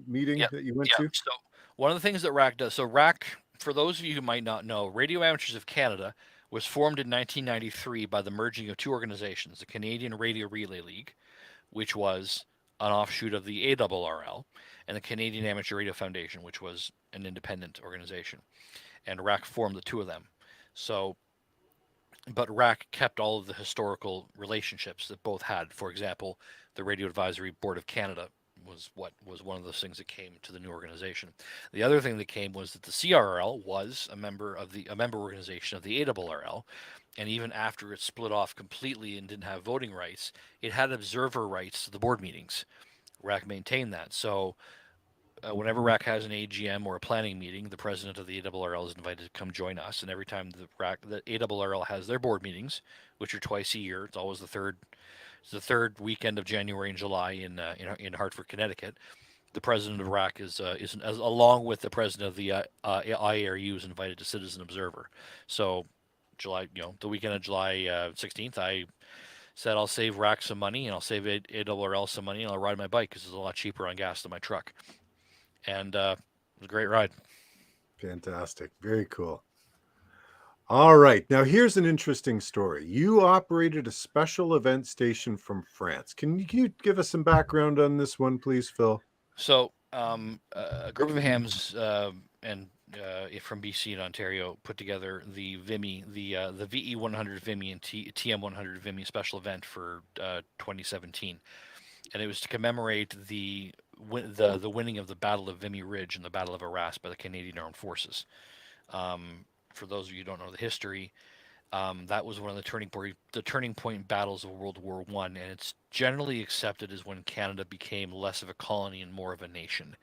meeting that you went to? So one of the things that RAC does, so RAC, for those of you who might not know, Radio Amateurs of Canada was formed in 1993 by the merging of two organizations, the Canadian Radio Relay League, which was an offshoot of the ARRL, and the Canadian Amateur Radio Foundation, which was an independent organization. And RAC formed the two of them. But RAC kept all of the historical relationships that both had. For example, the Radio Advisory Board of Canada was one of those things that came to the new organization. The other thing that came was that the CRRL was a member organization of the ARRL, and even after it split off completely and didn't have voting rights, it had observer rights to the board meetings. RAC maintained that. So whenever RAC has an AGM or a planning meeting, the president of the ARRL is invited to come join us. And every time the ARRL has their board meetings, which are twice a year, it's always the third weekend of January and July in Hartford, Connecticut. The president of RAC is along with the president of the IARU is invited to sit as an observer. So July, the weekend of July 16th, I said I'll save RAC some money and I'll save ARRL some money and I'll ride my bike because it's a lot cheaper on gas than my truck. And it was a great ride. Fantastic. Very cool. All right. Now, here's an interesting story. You operated a special event station from France. Can you give us some background on this one, please, Phil? So a group of hams from BC and Ontario put together the VIMI, the VE100 VIMI and TM100 VIMI special event for 2017. And it was to commemorate the winning of the Battle of Vimy Ridge and the Battle of Arras by the Canadian Armed Forces. For those of you who don't know the history, that was one of the turning point battles of World War I, and it's generally accepted as when Canada became less of a colony and more of a nation.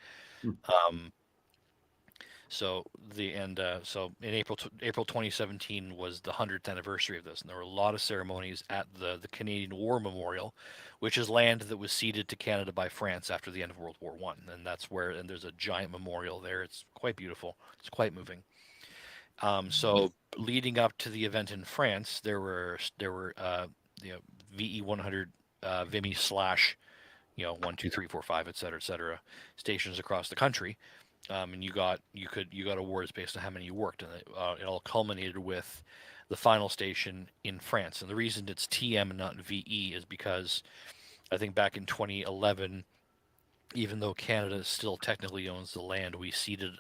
So in April 2017 was the 100th anniversary of this, and there were a lot of ceremonies at the Canadian War Memorial, which is land that was ceded to Canada by France after the end of World War I, and there's a giant memorial there. It's quite beautiful. It's quite moving. So leading up to the event in France, there were VE100 VIMI / 1, 2, 3, 4, 5, et cetera, stations across the country. And you got awards based on how many you worked, and it all culminated with the final station in France. And the reason it's TM and not VE is because I think back in 2011, even though Canada still technically owns the land, we ceded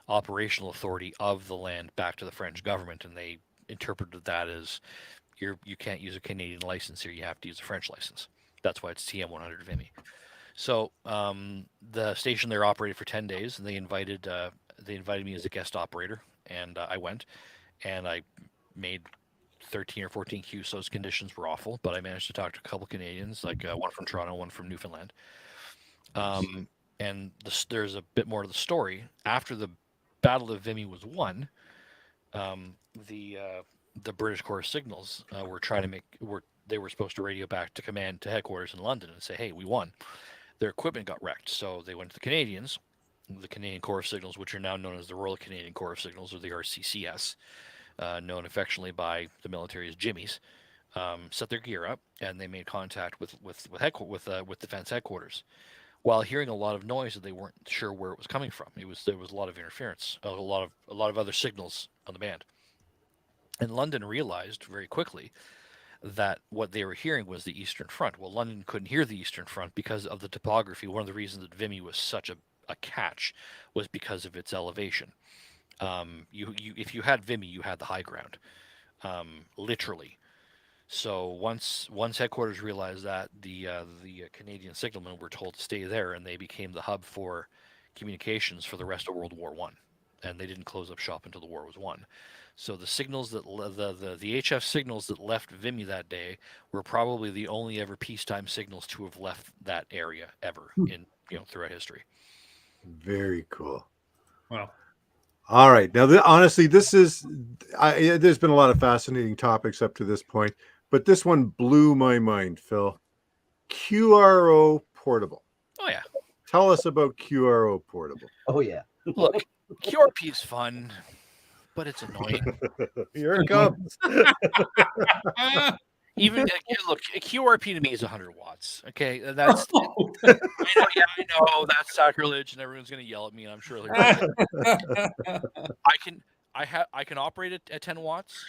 operational authority of the land back to the French government, and they interpreted that as you can't use a Canadian license here, you have to use a French license. That's why it's TM100 VIMI. So the station there operated for 10 days, and they invited me as a guest operator, and I went, and I made 13 or 14 Qs. Those conditions were awful, but I managed to talk to a couple Canadians, like one from Toronto, one from Newfoundland. And there's a bit more to the story. After the Battle of Vimy was won, the British Corps signals they were supposed to radio back to command to headquarters in London and say, hey, we won. Their equipment got wrecked, so they went to the Canadians, the Canadian Corps of Signals, which are now known as the Royal Canadian Corps of Signals, or the RCCS, known affectionately by the military as Jimmies, set their gear up, and they made contact with defense headquarters. while hearing a lot of noise that they weren't sure where it was coming from. There was a lot of interference, a lot of other signals on the band. And London realized very quickly that what they were hearing was the Eastern Front. Well, London couldn't hear the Eastern Front because of the topography. One of the reasons that Vimy was such a catch was because of its elevation. If you had Vimy, you had the high ground, literally. So once headquarters realized that, the Canadian signalmen were told to stay there, and they became the hub for communications for the rest of World War One, and they didn't close up shop until the war was won. So the signals that the HF signals that left Vimy that day were probably the only ever peacetime signals to have left that area ever in throughout history. Very cool. Wow. All right. Now, honestly, there's been a lot of fascinating topics up to this point, but this one blew my mind, Phil. QRO Portable. Oh, yeah. Tell us about QRO Portable. Oh, yeah. Look, QRP is fun, but it's annoying. Here it comes. Even look, QRP to me is 100 watts. Okay, that's I know that's sacrilege, and everyone's gonna yell at me, and I'm sure I can operate it at 10 watts.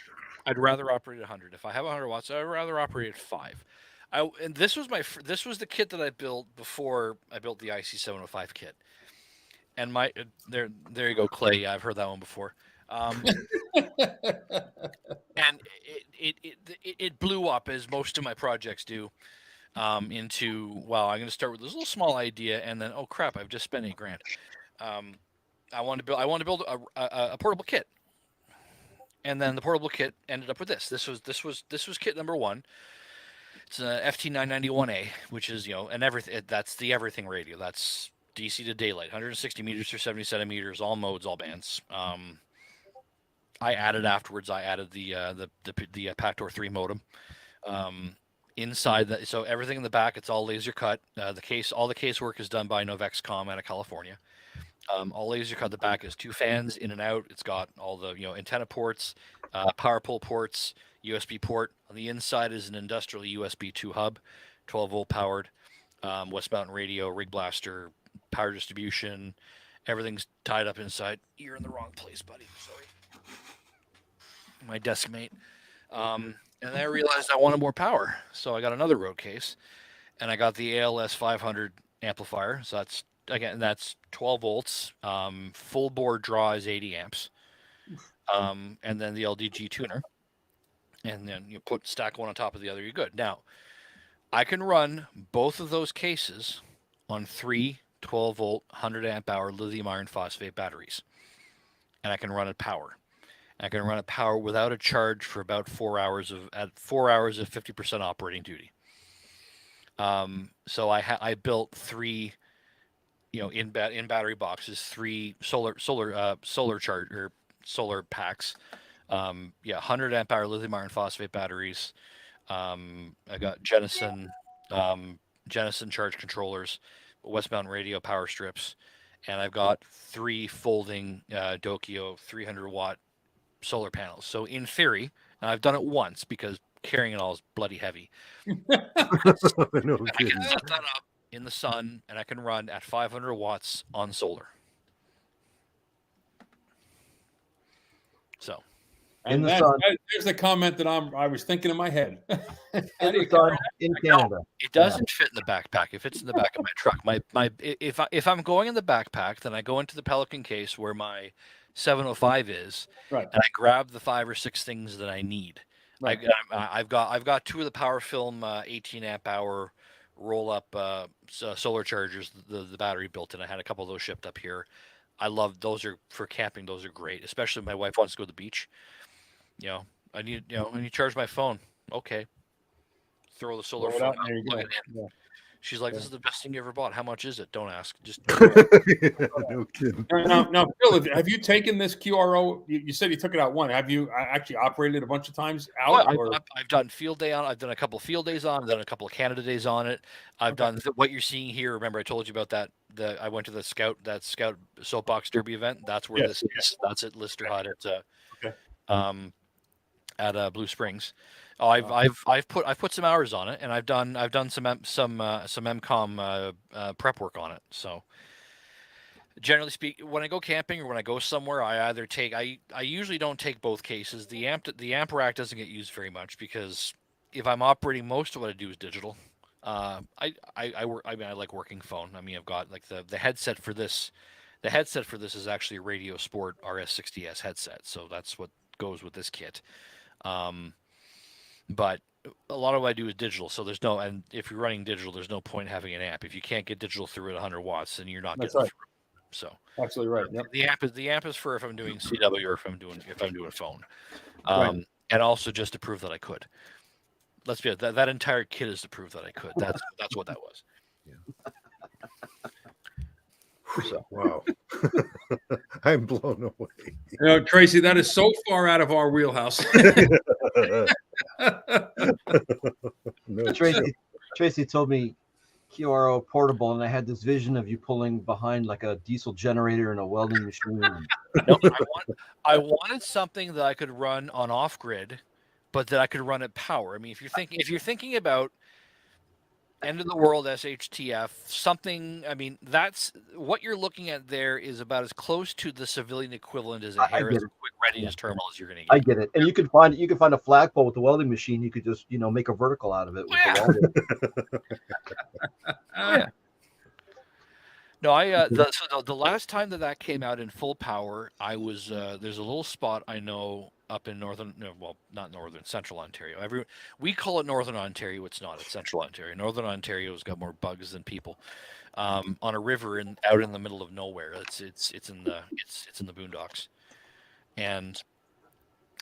I'd rather operate at 100. If I have 100 watts, I'd rather operate at 5. And this was the kit that I built before I built the IC705 kit. And there you go, Clay. I've heard that one before. And it blew up, as most of my projects do, into, well, I'm going to start with this little small idea, and then, oh crap, I've just spent $8,000. I want to build a portable kit, and then the portable kit ended up with this. This was kit number 1. It's an FT991A, which is and everything. That's the everything radio. That's DC to daylight, 160 meters or 70 centimeters, all modes, all bands. I added afterwards. I added the Pactor 3 modem. Inside that, so everything in the back, it's all laser cut. All the case work is done by Novexcom out of California. All laser cut. The back is 2 fans in and out. It's got all the antenna ports, power pole ports, USB port. On the inside is an industrial USB 2 hub, 12-volt powered, West Mountain radio, rig blaster, power distribution. Everything's tied up inside. You're in the wrong place, buddy. Sorry. My desk mate. And then I realized I wanted more power, so I got another road case, and I got the ALS 500 amplifier. So that's 12 volts. Full board draw is 80 amps. And then the LDG tuner, and then you stack one on top of the other. You're good. Now, I can run both of those cases on 3 12-volt 100 amp hour lithium iron phosphate batteries, and I can run at power. I can run at power without a charge for about 4 hours of 50% operating duty. So I built 3, in battery boxes, 3 solar packs. 100 amp hour lithium iron phosphate batteries. I got Jenison charge controllers, West Mountain radio power strips, and I've got 3 folding Dokio 300 watt solar panels. So in theory, and I've done it once because carrying it all is bloody heavy. No I can set that up in the sun, and I can run at 500 watts on solar. So In the sun. There's the comment that I was thinking in my head. In the sun, in Canada. It doesn't fit in the backpack. It fits in the back of my truck. If I'm going in the backpack, then I go into the Pelican case where my 705 is, right, and I grab the 5 or 6 things that I need. Right. I've got 2 of the PowerFilm 18 amp hour roll up solar chargers. The battery built in. I had a couple of those shipped up here. I love those. Are for camping. Those are great, especially if my wife wants to go to the beach. I need to charge my phone. Okay, throw the solar phone out, plug it in. Yeah. She's like, "This is the best thing you ever bought. How much is it? Don't ask. Just." No kidding. Now, Phil, have you taken this QRO? You said you took it out one. Have you actually operated it a bunch of times out? I've done field day on it. I've done a couple of field days on it. I've done a couple of Canada days on it. I've done what you're seeing here. Remember, I told you about that. I went to the Scout Soapbox Derby event. That's where this is. That's at Lister Hut at Blue Springs. Oh, I've put some hours on it, and I've done some MCOM prep work on it. So generally speaking, when I go camping or when I go somewhere, I either take I usually don't take both cases. The amp rack doesn't get used very much because if I'm operating, most of what I do is digital. I work. I mean, I like working phone. I mean, I've got like the headset for this. The headset for this is actually a Radio Sport RS60S headset, so that's what goes with this kit. But a lot of what I do is digital, so there's no. And if you're running digital, there's no point in having an amp. If you can't get digital through at 100 watts, then you're not That's getting right. through. So Absolutely right. Yep. the amp is for if I'm doing CW or if I'm doing phone, Right. and also just to prove that I could. Let's be honest, that entire kit is to prove that I could. That's what that was. So, wow. I'm blown away. You know, Tracy, that is so far out of our wheelhouse. No, Tracy told me QRO Portable, and I had this vision of you pulling behind like a diesel generator and a welding machine. Nope, I wanted something that I could run on off grid, but that I could run at power. I mean, if you're thinking about end of the world SHTF, something. I mean, that's what you're looking at. There is about as close to the civilian equivalent as a Harris quick readiness terminal as you're going to get. I get it, and you can find a flagpole with the welding machine. You could just make a vertical out of it with the welder. Yeah. No, the last time that came out in full power, I was there's a little spot I know up in central Ontario. We call it Northern Ontario. It's not. It's Central Ontario. Northern Ontario's got more bugs than people. On a river out in the middle of nowhere. It's in the boondocks, and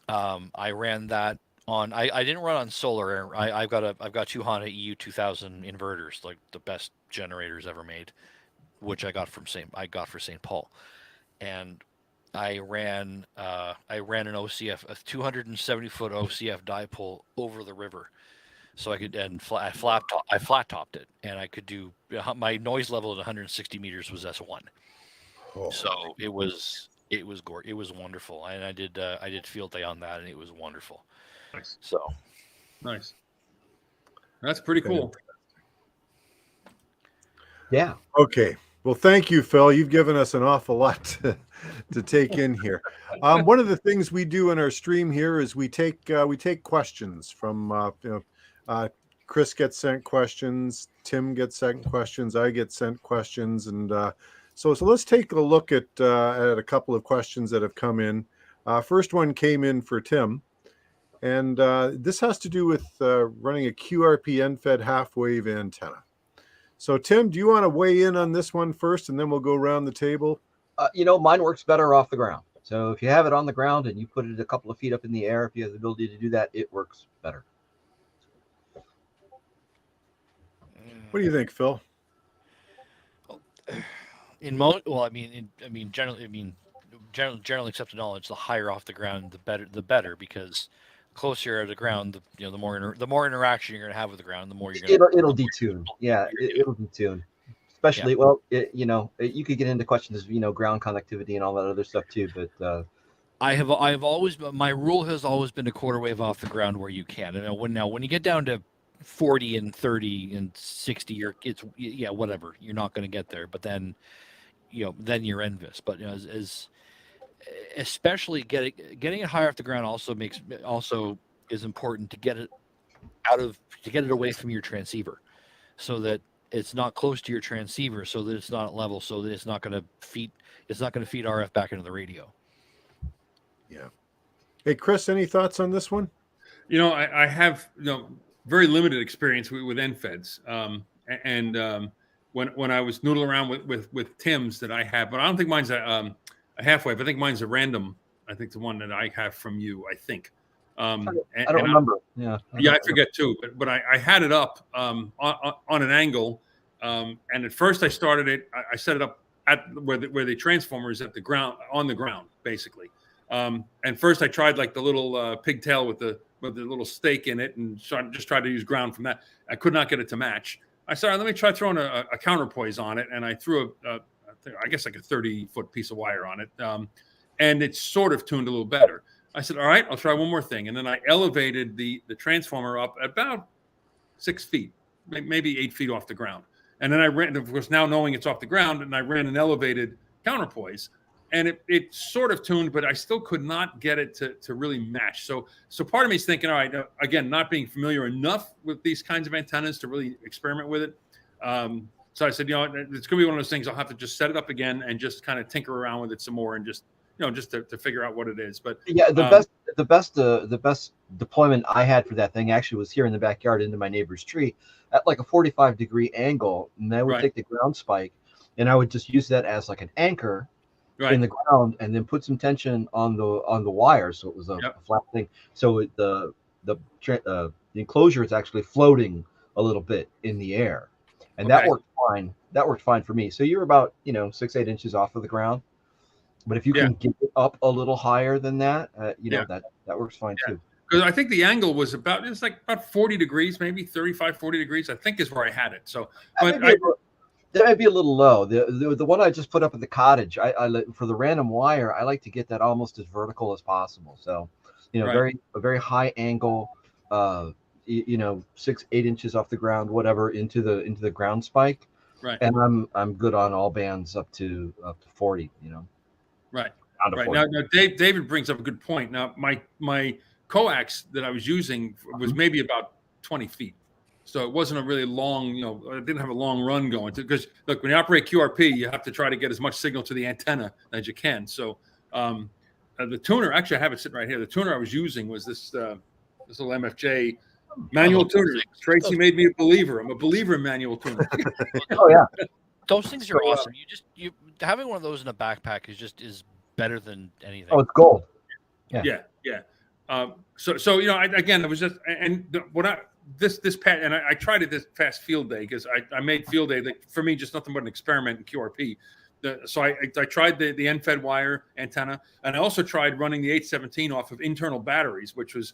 I ran that on. I didn't run on solar. I've got two Honda EU 2000 inverters, like the best generators ever made, which I got for St. Paul, and I ran an OCF, a 270-foot OCF dipole over the river, so I could I flat topped it, and I could do my noise level at 160 meters was S1, so it was wonderful, and I did field day on that, and it was wonderful. Nice. So nice. That's pretty cool. Yeah. Okay. Well, thank you, Phil. You've given us an awful lot to take in here. One of the things we do in our stream here is we take questions from Chris gets sent questions, Tim gets sent questions, I get sent questions, and so let's take a look at a couple of questions that have come in. First one came in for Tim, and this has to do with running a QRP end-fed half-wave antenna. So, Tim, do you want to weigh in on this one first, and then we'll go around the table? Mine works better off the ground. So if you have it on the ground and you put it a couple of feet up in the air, if you have the ability to do that, it works better. What do you think, Phil? Generally accepted knowledge, the higher off the ground, the better, because closer to the ground, the more interaction you're going to have with the ground, the more you're going to. It'll detune. Yeah, it'll detune. Especially, you could get into questions of ground connectivity and all that other stuff too. But my rule has always been a quarter wave off the ground where you can. And when you get down to 40 and 30 and 60, whatever, you're not going to get there. But then you're envious. But especially getting it higher off the ground also is important to get it away from your transceiver, so that it's not close to your transceiver, so that it's not at level, so that it's not going to feed RF back into the radio. Yeah. Hey, Chris, any thoughts on this one? I have very limited experience with NFEDs, and when I was noodling around with Tim's that I have, but I don't think mine's a half-wave. I think mine's a random. I think the one that I have from you. I think. I don't remember. I forget too. But I had it up on an angle, and at first I started it. I set it up at where the transformer is at the ground, on the ground, basically. And first I tried like the little pigtail with the little stake in it, and just tried to use ground from that. I could not get it to match. I started. Let me try throwing a counterpoise on it, and I threw I guess like a 30-foot piece of wire on it, and it sort of tuned a little better. I said, all right, I'll try one more thing. And then I elevated the transformer up about 6 feet, maybe 8 feet off the ground. And then I ran, of course, now knowing it's off the ground, and I ran an elevated counterpoise, and it sort of tuned, but I still could not get it to really match. So part of me is thinking, all right, again, not being familiar enough with these kinds of antennas to really experiment with it. So I said, it's going to be one of those things. I'll have to just set it up again and just kind of tinker around with it some more and just, just to figure out what it is. But yeah, the best deployment I had for that thing actually was here in the backyard into my neighbor's tree at like a 45-degree angle. And I would take the ground spike and I would just use that as like an anchor in the ground, and then put some tension on the wire, so it was a flat thing. So the enclosure is actually floating a little bit in the air, and that worked fine. That worked fine for me. So you're about 6-8 inches off of the ground, but if you can get it up a little higher than that, that works fine too. Because I think the angle was about 40 degrees, maybe 35, 40 degrees. I think is where I had it. So, but that might be a little low. The one I just put up at the cottage, I for the random wire, I like to get that almost as vertical as possible. So, a very high angle, 6-8 inches off the ground, whatever, into the ground spike. Right. And I'm good on all bands up to 40. Right. Down to 40. Now David brings up a good point. Now my coax that I was using was maybe about 20 feet. So it wasn't a really long, it didn't have a long run going to, because look, when you operate QRP, you have to try to get as much signal to the antenna as you can. So the tuner, actually I have it sitting right here. The tuner I was using was this little MFJ manual tuner. Tracy made me a believer. I'm a believer in manual tuner. Oh yeah. Those things are awesome. You having one of those in a backpack is better than anything. Oh, it's gold. Yeah. So again, it was just, and this past, and I tried it this past field day, because I made field day for me just nothing but an experiment in QRP. So I tried the end-fed wire antenna, and I also tried running the 817 off of internal batteries, which was,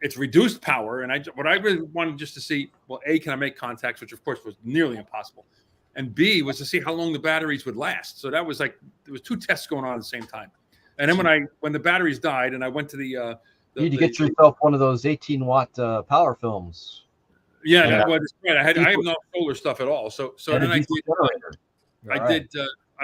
it's reduced power. And what I really wanted just to see, well, A, can I make contacts, which of course was nearly impossible, and B was to see how long the batteries would last. So that was there was 2 tests going on at the same time. And then when the batteries died, and I went to the you need to get yourself one of those 18-watt power films. Yeah, well, that's right. I have no solar stuff at all. So then I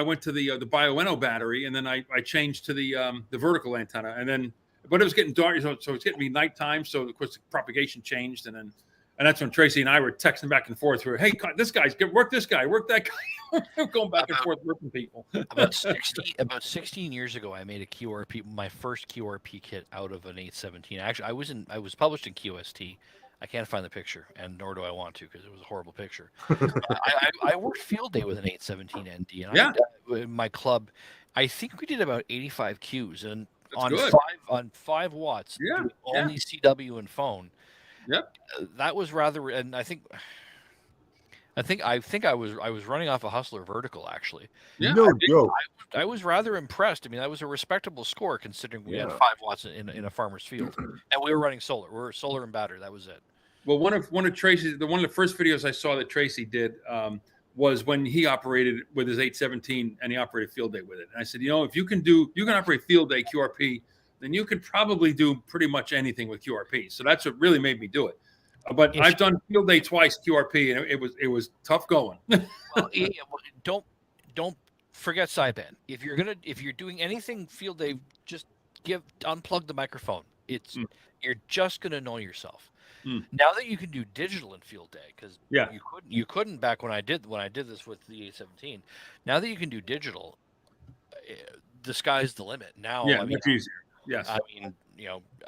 went to the Bioenno battery, and then I changed to the vertical antenna, and then, but it was getting dark, so it's getting me nighttime. So of course the propagation changed, and that's when Tracy and I were texting back and forth. We were, hey, this guy's work this guy, work that guy, going back and forth working people. About 16 years ago, I made a QRP, my first QRP kit out of an 817. Actually, I was published in QST. I can't find the picture, and nor do I want to, because it was a horrible picture. I worked field day with an 817 ND, and in my club, I think we did about 85 Qs, and on 5 watts, only CW and phone. Yep. That was rather, and I think I was running off a Hustler vertical, actually. Yeah. No joke. I was rather impressed. I mean, that was a respectable score considering we had 5 watts in a farmer's field, and we were running solar. We were solar and battery. That was it. Well, one of Tracy's, one of the first videos I saw that Tracy did was when he operated with his 817 and he operated field day with it. And I said, if you can operate field day QRP, then you could probably do pretty much anything with QRP. So that's what really made me do it. But I've done field day twice QRP, and it was tough going. Well, don't forget sideband. If you're doing anything field day, just unplug the microphone. You're just gonna annoy yourself. Now that you can do digital in field day, because you couldn't back when I did this with the 817. Now that you can do digital, the sky's the limit. Now, much easier. Yes. I mean,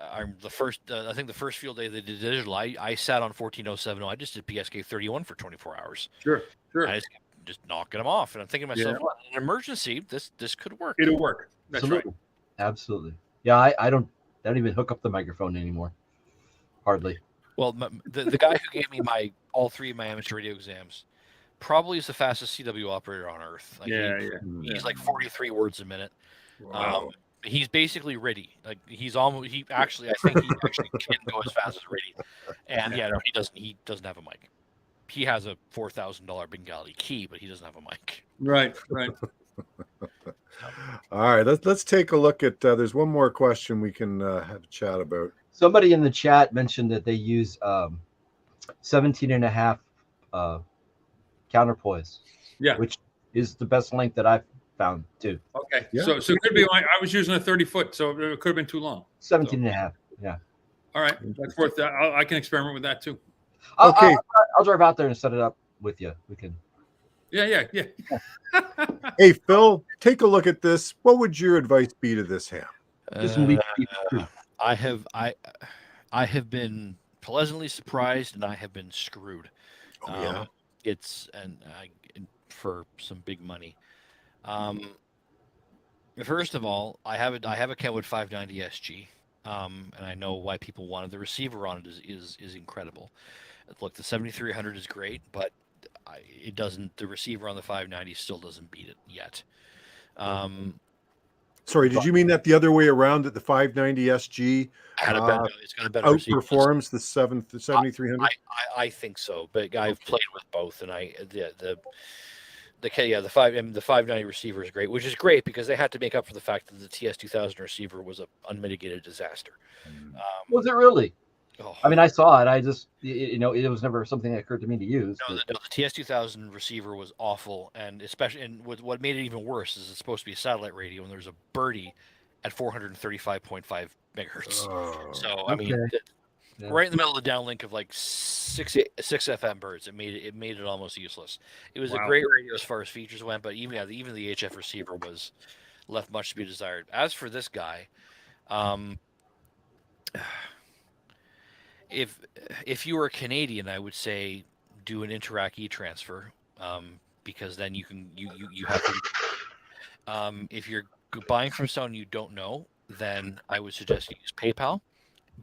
I'm the first. I think the first field day they did digital, I sat on 1407. I just did PSK 31 for 24 hours. Sure. I just knocking them off, and I'm thinking to myself, well, in an emergency, this could work. It'll work. That's Absolutely. right. Absolutely. Yeah, I don't even hook up the microphone anymore. Hardly. Well, the guy who gave me all 3 of my amateur radio exams probably is the fastest CW operator on earth. He's like 43 words a minute. Wow. He's basically Riddy. Like I think he actually can go as fast as Riddy. And he doesn't have a mic. He has a $4,000 Bengali key, but he doesn't have a mic. Right. All right, let's take a look at. There's one more question we can have a chat about. Somebody in the chat mentioned that they use 17.5 counterpoise, Yeah. which is the best length that I've found too. Okay. Yeah. So it could be. I was using a 30-foot, so it could have been too long. 17.5. Yeah. All right, that's worth that. I can experiment with that too. Okay. I'll drive out there and set it up with you. We can. Yeah. Hey, Phil, take a look at this. What would your advice be to this ham? Just leave I have been pleasantly surprised, and I have been screwed. Oh, yeah. It's for some big money. First of all, I have a Kenwood 590 SG, and I know why people wanted the receiver on it is incredible. Look, the 7300 is great, but it doesn't. The receiver on the 590 still doesn't beat it yet. Sorry, did you mean that the other way around? That the 590 SG it's got a better receiver. outperforms the 7300? I think so, but I've played with both, and the 590 receiver is great, which is great because they had to make up for the fact that the TS2000 receiver was an unmitigated disaster. Was it really? Oh. I mean, I saw it. I just, it was never something that occurred to me to use. No, the TS2000 receiver was awful, and what made it even worse is it's supposed to be a satellite radio, and there's a birdie at 435.5 megahertz. Oh, so I mean, right in the middle of the downlink of like six FM birds, it made it almost useless. It was a great radio as far as features went, but even the HF receiver was left much to be desired. As for this guy, if you were a Canadian, I would say do an Interac e-transfer, because then you have. If you're buying from someone you don't know, then I would suggest you use PayPal,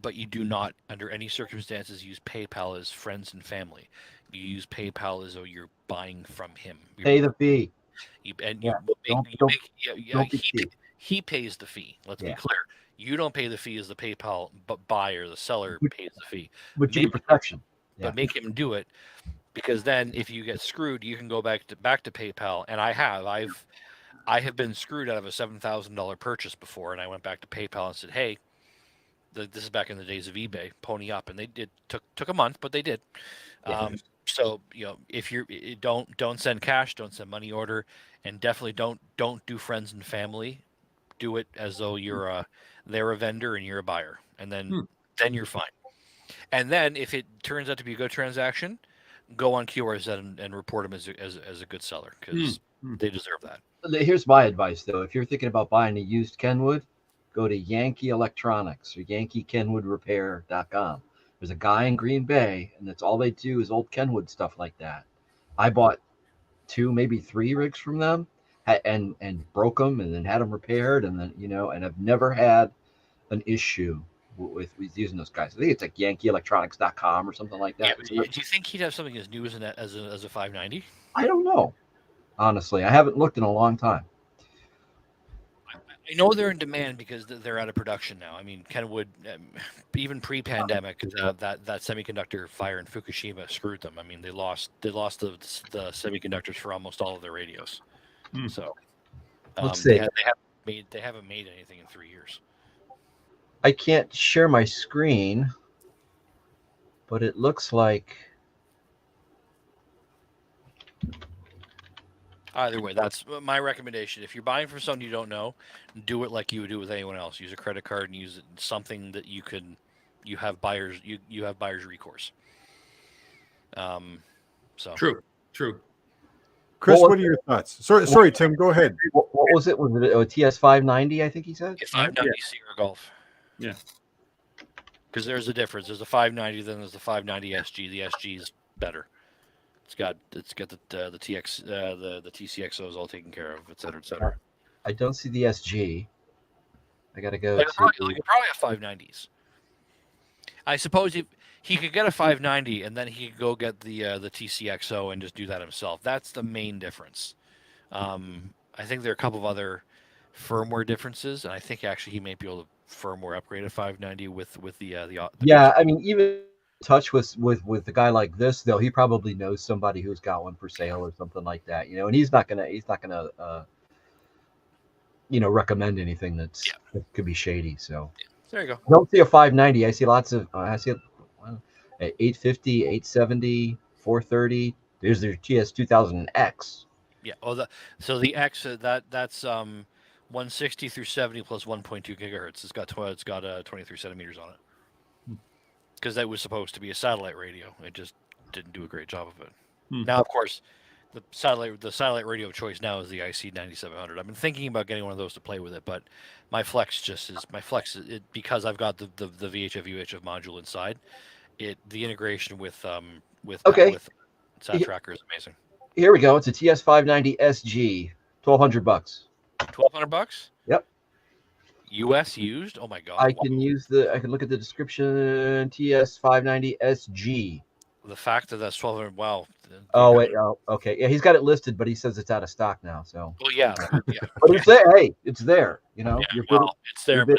but you do not, under any circumstances, use PayPal as friends and family. You use PayPal as though you're buying from him. Pay the fee. He pays the fee. Let's be clear. You don't pay the fee as the PayPal buyer. The seller pays the fee. Which is protection. But make him do it, because then if you get screwed, you can go back to PayPal. And I have been screwed out of a $7,000 purchase before, and I went back to PayPal and said, "Hey, this is back in the days of eBay. Pony up," and they did. Took a month, but they did. So if you don't send cash, don't send money order, and definitely don't do friends and family. Do it as though they're a vendor and you're a buyer, and then you're fine. And then if it turns out to be a good transaction, go on QRZ and report them as a good seller, because they deserve that. Here's my advice though: if you're thinking about buying a used Kenwood, go to Yankee Electronics or YankeeKenwoodRepair.com. There's a guy in Green Bay, and that's all they do is old Kenwood stuff like that. I bought 2, maybe 3 rigs from them, and broke them, and then had them repaired, and then and I've never had an issue with using those guys. I think it's like YankeeElectronics.com or something like that. Yeah, do you think he'd have something as new as a 590? I don't know. Honestly, I haven't looked in a long time. I know they're in demand because they're out of production now. I mean, Kenwood, even pre-pandemic, that semiconductor fire in Fukushima screwed them. I mean, they lost the semiconductors for almost all of their radios. So let's see. They haven't made anything in 3 years. I can't share my screen, but it looks like. Either way, that's my recommendation. If you're buying from someone you don't know, do it like you would do with anyone else. Use a credit card and use something that you have buyers recourse. So true. Chris, what are your thoughts? Sorry, Tim, go ahead. What was it? Was it a TS 590? I think he said. 590 Sierra Golf. Yeah. Because there's a difference. There's a 590, then there's the 590 SG. The SG is better. It's got the TX the TCXOs all taken care of, et cetera, et cetera. I don't see the SG. I gotta go. You probably have 590s. I suppose if he could get a 590 and then he could go get the TCXO and just do that himself. That's the main difference. I think there are a couple of other firmware differences, and I think actually he may be able to firmware upgrade a 590 with the yeah. I mean, even touch with a guy like this though, he probably knows somebody who's got one for sale or something like that, and he's not gonna recommend anything that could be shady. So There you go. I don't see a 590. I see lots of. I see 850, 870, 430. There's their TS 2000X. Yeah. Oh, so the X that's 160 through 70 plus 1.2 gigahertz. It's got 23 centimeters on it. Because that was supposed to be a satellite radio. It just didn't do a great job of it. Now, of course, the satellite radio of choice now is the IC 9700. I've been thinking about getting one of those to play with it, but my Flex because I've got the VHF UHF module inside. The integration with Sat Tracker is amazing. Here we go. It's a TS 590 SG, $1,200. $1,200? Yep. US used? Oh my god. I can look at the description. TS 590 SG. The fact that that's 1,200. Wow. Oh wait. Oh, okay. Yeah, he's got it listed, but he says it's out of stock now. So. Well, yeah. But it's there. Hey, it's there. It's there, but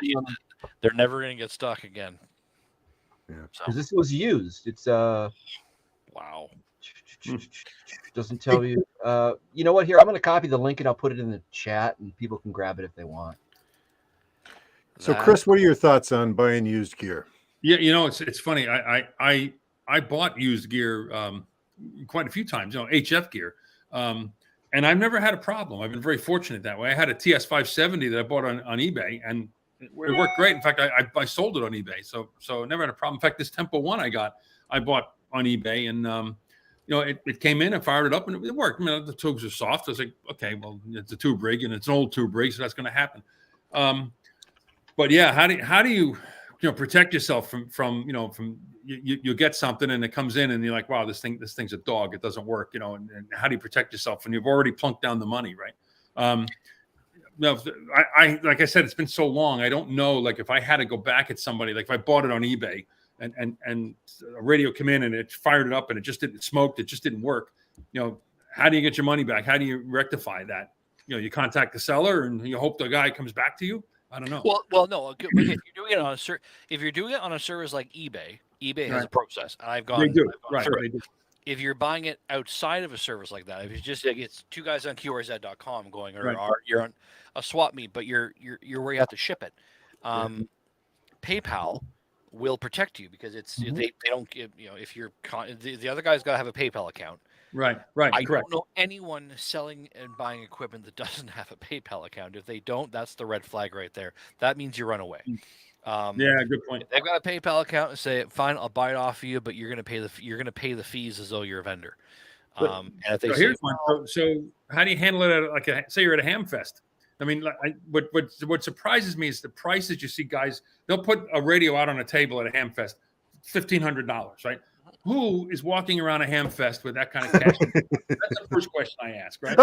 they're never going to get stock again. Yeah. Because this was used. It's Wow. Doesn't tell you. You know what? Here, I'm going to copy the link and I'll put it in the chat, and people can grab it if they want. So, Chris, what are your thoughts on buying used gear? Yeah, it's funny. I bought used gear quite a few times, HF gear, and I've never had a problem. I've been very fortunate that way. I had a TS 570 that I bought on eBay, and it worked great. In fact, I sold it on eBay, so I never had a problem. In fact, this Tempo 1 I bought on eBay, and it came in, I fired it up, and it worked. The tubes are soft. I was like, okay, well, it's a tube rig, and it's an old tube rig, so that's going to happen. But yeah, how do you protect yourself from you get something and it comes in and you're like, wow, this thing's a dog, it doesn't work, and how do you protect yourself when you've already plunked down the money, right? I like I said, it's been so long, I don't know, like if I had to go back at somebody, like if I bought it on eBay and a radio came in and it fired it up and it just didn't work, how do you get your money back? How do you rectify that? You contact the seller and you hope the guy comes back to you. I don't know. Well, no. If you're doing it on a service like eBay has a process, and I've gone. They do. They do. If you're buying it outside of a service like that, if it's just it's two guys on QRZ.com going, or you're on a swap meet, but you're where you have to ship it. PayPal will protect you because it's they don't give if you're the other guy's got to have a PayPal account. Right. I Correct. don't know anyone selling and buying equipment that doesn't have a PayPal account. If they don't, that's the red flag right there. That means you run away. Yeah, good point. They've got a PayPal account and say, "Fine, I'll buy it off of you, but you're going to pay the fees as though you're a vendor." And if they here's one. So how do you handle it say you're at a ham fest? I mean, what surprises me is the prices you see guys. They'll put a radio out on a table at a ham fest, $1,500, right? Who is walking around a ham fest with that kind of cash? That's the first question I ask, right?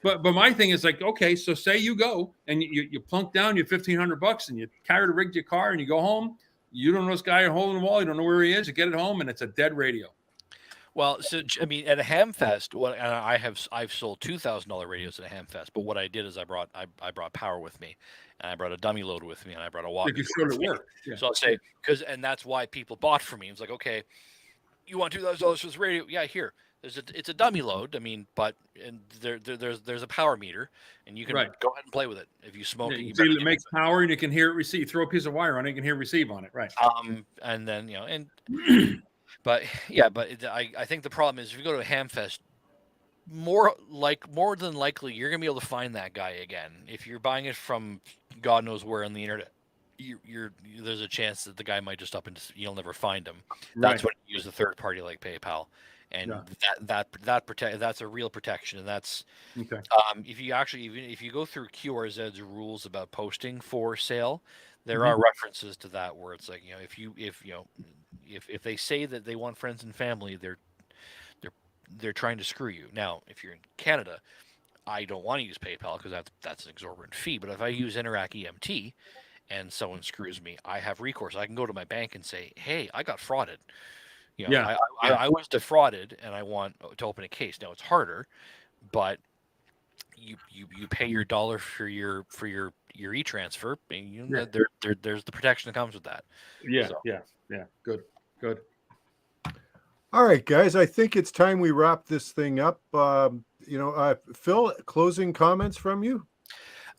But my thing is like, okay, so say you go and you plunk down your $1,500 and you carry the rig to your car and you go home. You don't know this guy holding the wall. You don't know where he is. You get it home and it's a dead radio. Well, so I mean, at a ham fest, I've sold $2,000 radios at a ham fest. But what I did is I brought power with me, and I brought a dummy load with me, and I brought a walkie. You showed it work. Yeah. So I'll say and that's why people bought from me. It's like, okay, you want $2,000 for this radio? Yeah, here. It's a dummy load. I mean, but there's a power meter, and you can go ahead and play with it. If you smoke it, it makes power, and you can hear it receive. Throw a piece of wire on it, you can hear receive on it, right? And then But I think the problem is if you go to a ham fest, more than likely you're gonna be able to find that guy again. If you're buying it from God knows where on the internet, there's a chance that the guy might just you'll never find him. That's when you use a third party like PayPal, and that's a real protection, and that's okay. If you go through QRZ's rules about posting for sale, there are references to that where it's like if they say that they want friends and family, they're trying to screw you. Now, if you're in Canada, I don't want to use PayPal because that's an exorbitant fee. But if I use Interac EMT and someone screws me, I have recourse. I can go to my bank and say, "Hey, I got frauded. I was defrauded, and I want to open a case." Now it's harder, but you pay your dollar for your e-transfer. And there's the protection that comes with that. Yeah. Good. All right, guys, I think it's time we wrap this thing up. Phil, closing comments from you?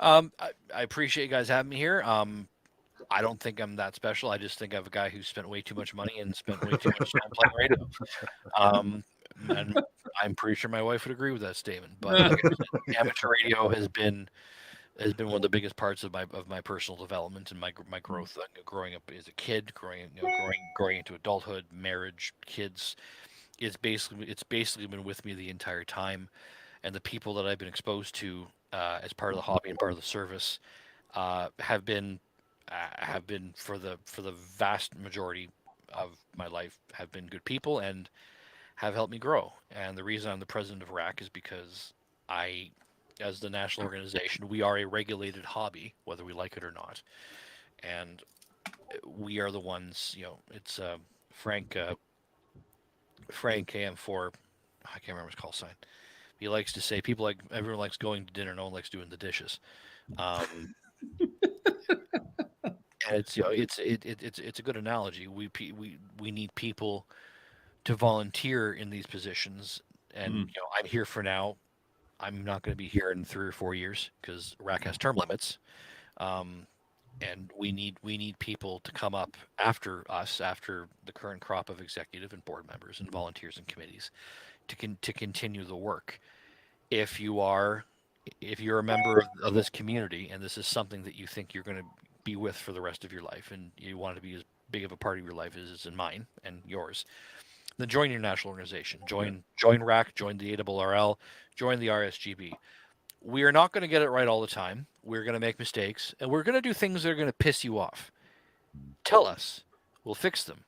I appreciate you guys having me here. I don't think I'm that special. I just think I'm a guy who spent way too much money and spent way too much time playing radio. And I'm pretty sure my wife would agree with that statement. But like I said, amateur radio has been one of the biggest parts of my personal development and my growth. Growing up as a kid, growing into adulthood, marriage, kids. It's basically been with me the entire time, and the people that I've been exposed to as part of the hobby and part of the service have been for the vast majority of my life have been good people and have helped me grow. And the reason I'm the president of RAC is because as the national organization, we are a regulated hobby, whether we like it or not. And we are the ones, it's Frank KM4, I can't remember his call sign. He likes to say everyone likes going to dinner, no one likes doing the dishes. And it's a good analogy. We need people to volunteer in these positions, and I'm here for now. I'm not going to be here in 3 or 4 years because RAC has term limits, and we need people to come up after us, after the current crop of executive and board members and volunteers and committees, to continue the work. If you're a member of this community and this is something that you think you're going to be with for the rest of your life, and you want it to be as big of a part of your life as is in mine and yours, then join your national organization. Join RAC, join the ARRL, join the RSGB. We are not going to get it right all the time. We're going to make mistakes, and we're going to do things that are going to piss you off. Tell us. We'll fix them.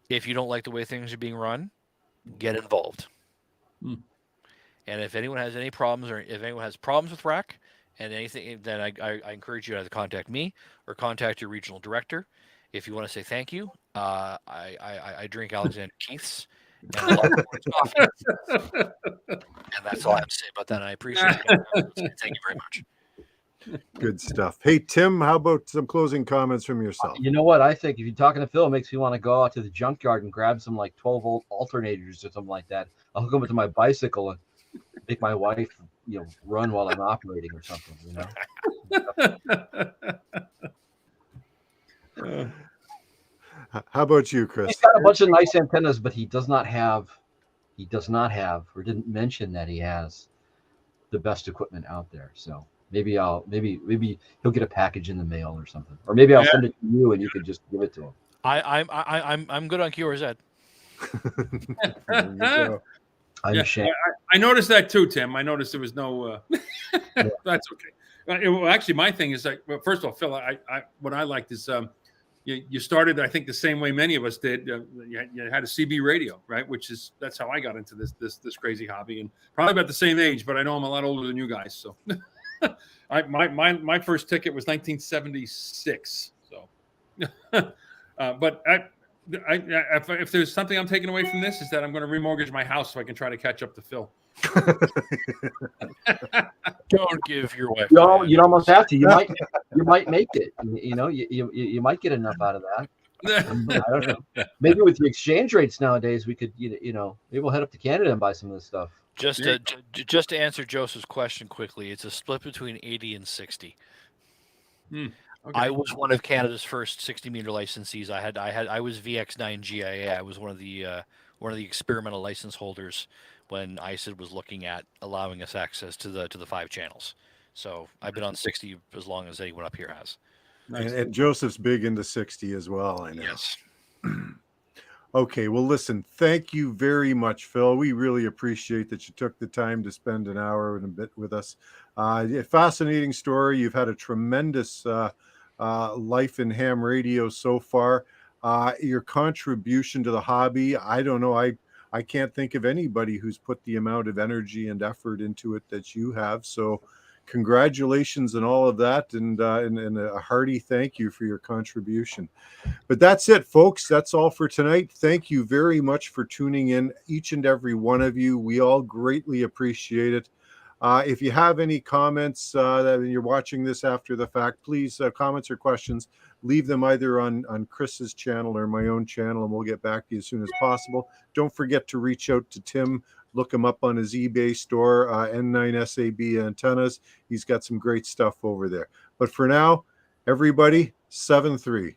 If you don't like the way things are being run, get involved. And if anyone has any problems, or if anyone has problems with RAC and anything, then I encourage you to either contact me or contact your regional director. If you want to say thank you, I drink Alexander Keith's and a lot of coffee. And that's all I have to say about that. And I appreciate it. Thank you very much. Good stuff. Hey, Tim, how about some closing comments from yourself? You know what? I think if you're talking to Phil, it makes me want to go out to the junkyard and grab some like 12-volt alternators or something like that. I'll hook them to my bicycle and make my wife, run while I'm operating or something, How about you, Chris? He's got a bunch of nice antennas, but he does not have, or didn't mention that he has the best equipment out there. So maybe he'll get a package in the mail or something, or maybe I'll send it to you and you could just give it to him. I'm good on QRZ. I'm ashamed. I noticed that too, Tim. I noticed there was no. That's okay. Well, actually, my thing is like, well, first of all, Phil, what I liked is you started, I think, the same way many of us did. You had a CB radio, right? That's how I got into this crazy hobby, and probably about the same age, but I know I'm a lot older than you guys. So, my first ticket was 1976. So, but if there's something I'm taking away from this, is that I'm going to remortgage my house so I can try to catch up to Phil. Don't give your wife. You almost have to. You might make it. You might get enough out of that. I don't know. Maybe with the exchange rates nowadays, we could, maybe we'll head up to Canada and buy some of this stuff. Just to answer Joseph's question quickly, it's a split between 80 and 60. Okay. I was one of Canada's first 60-meter licensees. I was VX9 GIA. I was one of the experimental license holders when ICID was looking at allowing us access to the 5 channels. So I've been on 60 as long as anyone up here has. Nice. And Joseph's big into 60 as well, I know. Yes. Okay, well, listen, thank you very much, Phil. We really appreciate that you took the time to spend an hour and a bit with us. A fascinating story. You've had a tremendous life in ham radio so far. Your contribution to the hobby, I don't know. I can't think of anybody who's put the amount of energy and effort into it that you have. So congratulations and all of that, and a hearty thank you for your contribution. But that's it, folks. That's all for tonight. Thank you very much for tuning in, each and every one of you. We all greatly appreciate it. If you have any comments that you're watching this after the fact, please, comments or questions, leave them either on Chris's channel or my own channel, and we'll get back to you as soon as possible. Don't forget to reach out to Tim. Look him up on his eBay store, N9SAB antennas. He's got some great stuff over there. But for now, everybody, 7-3.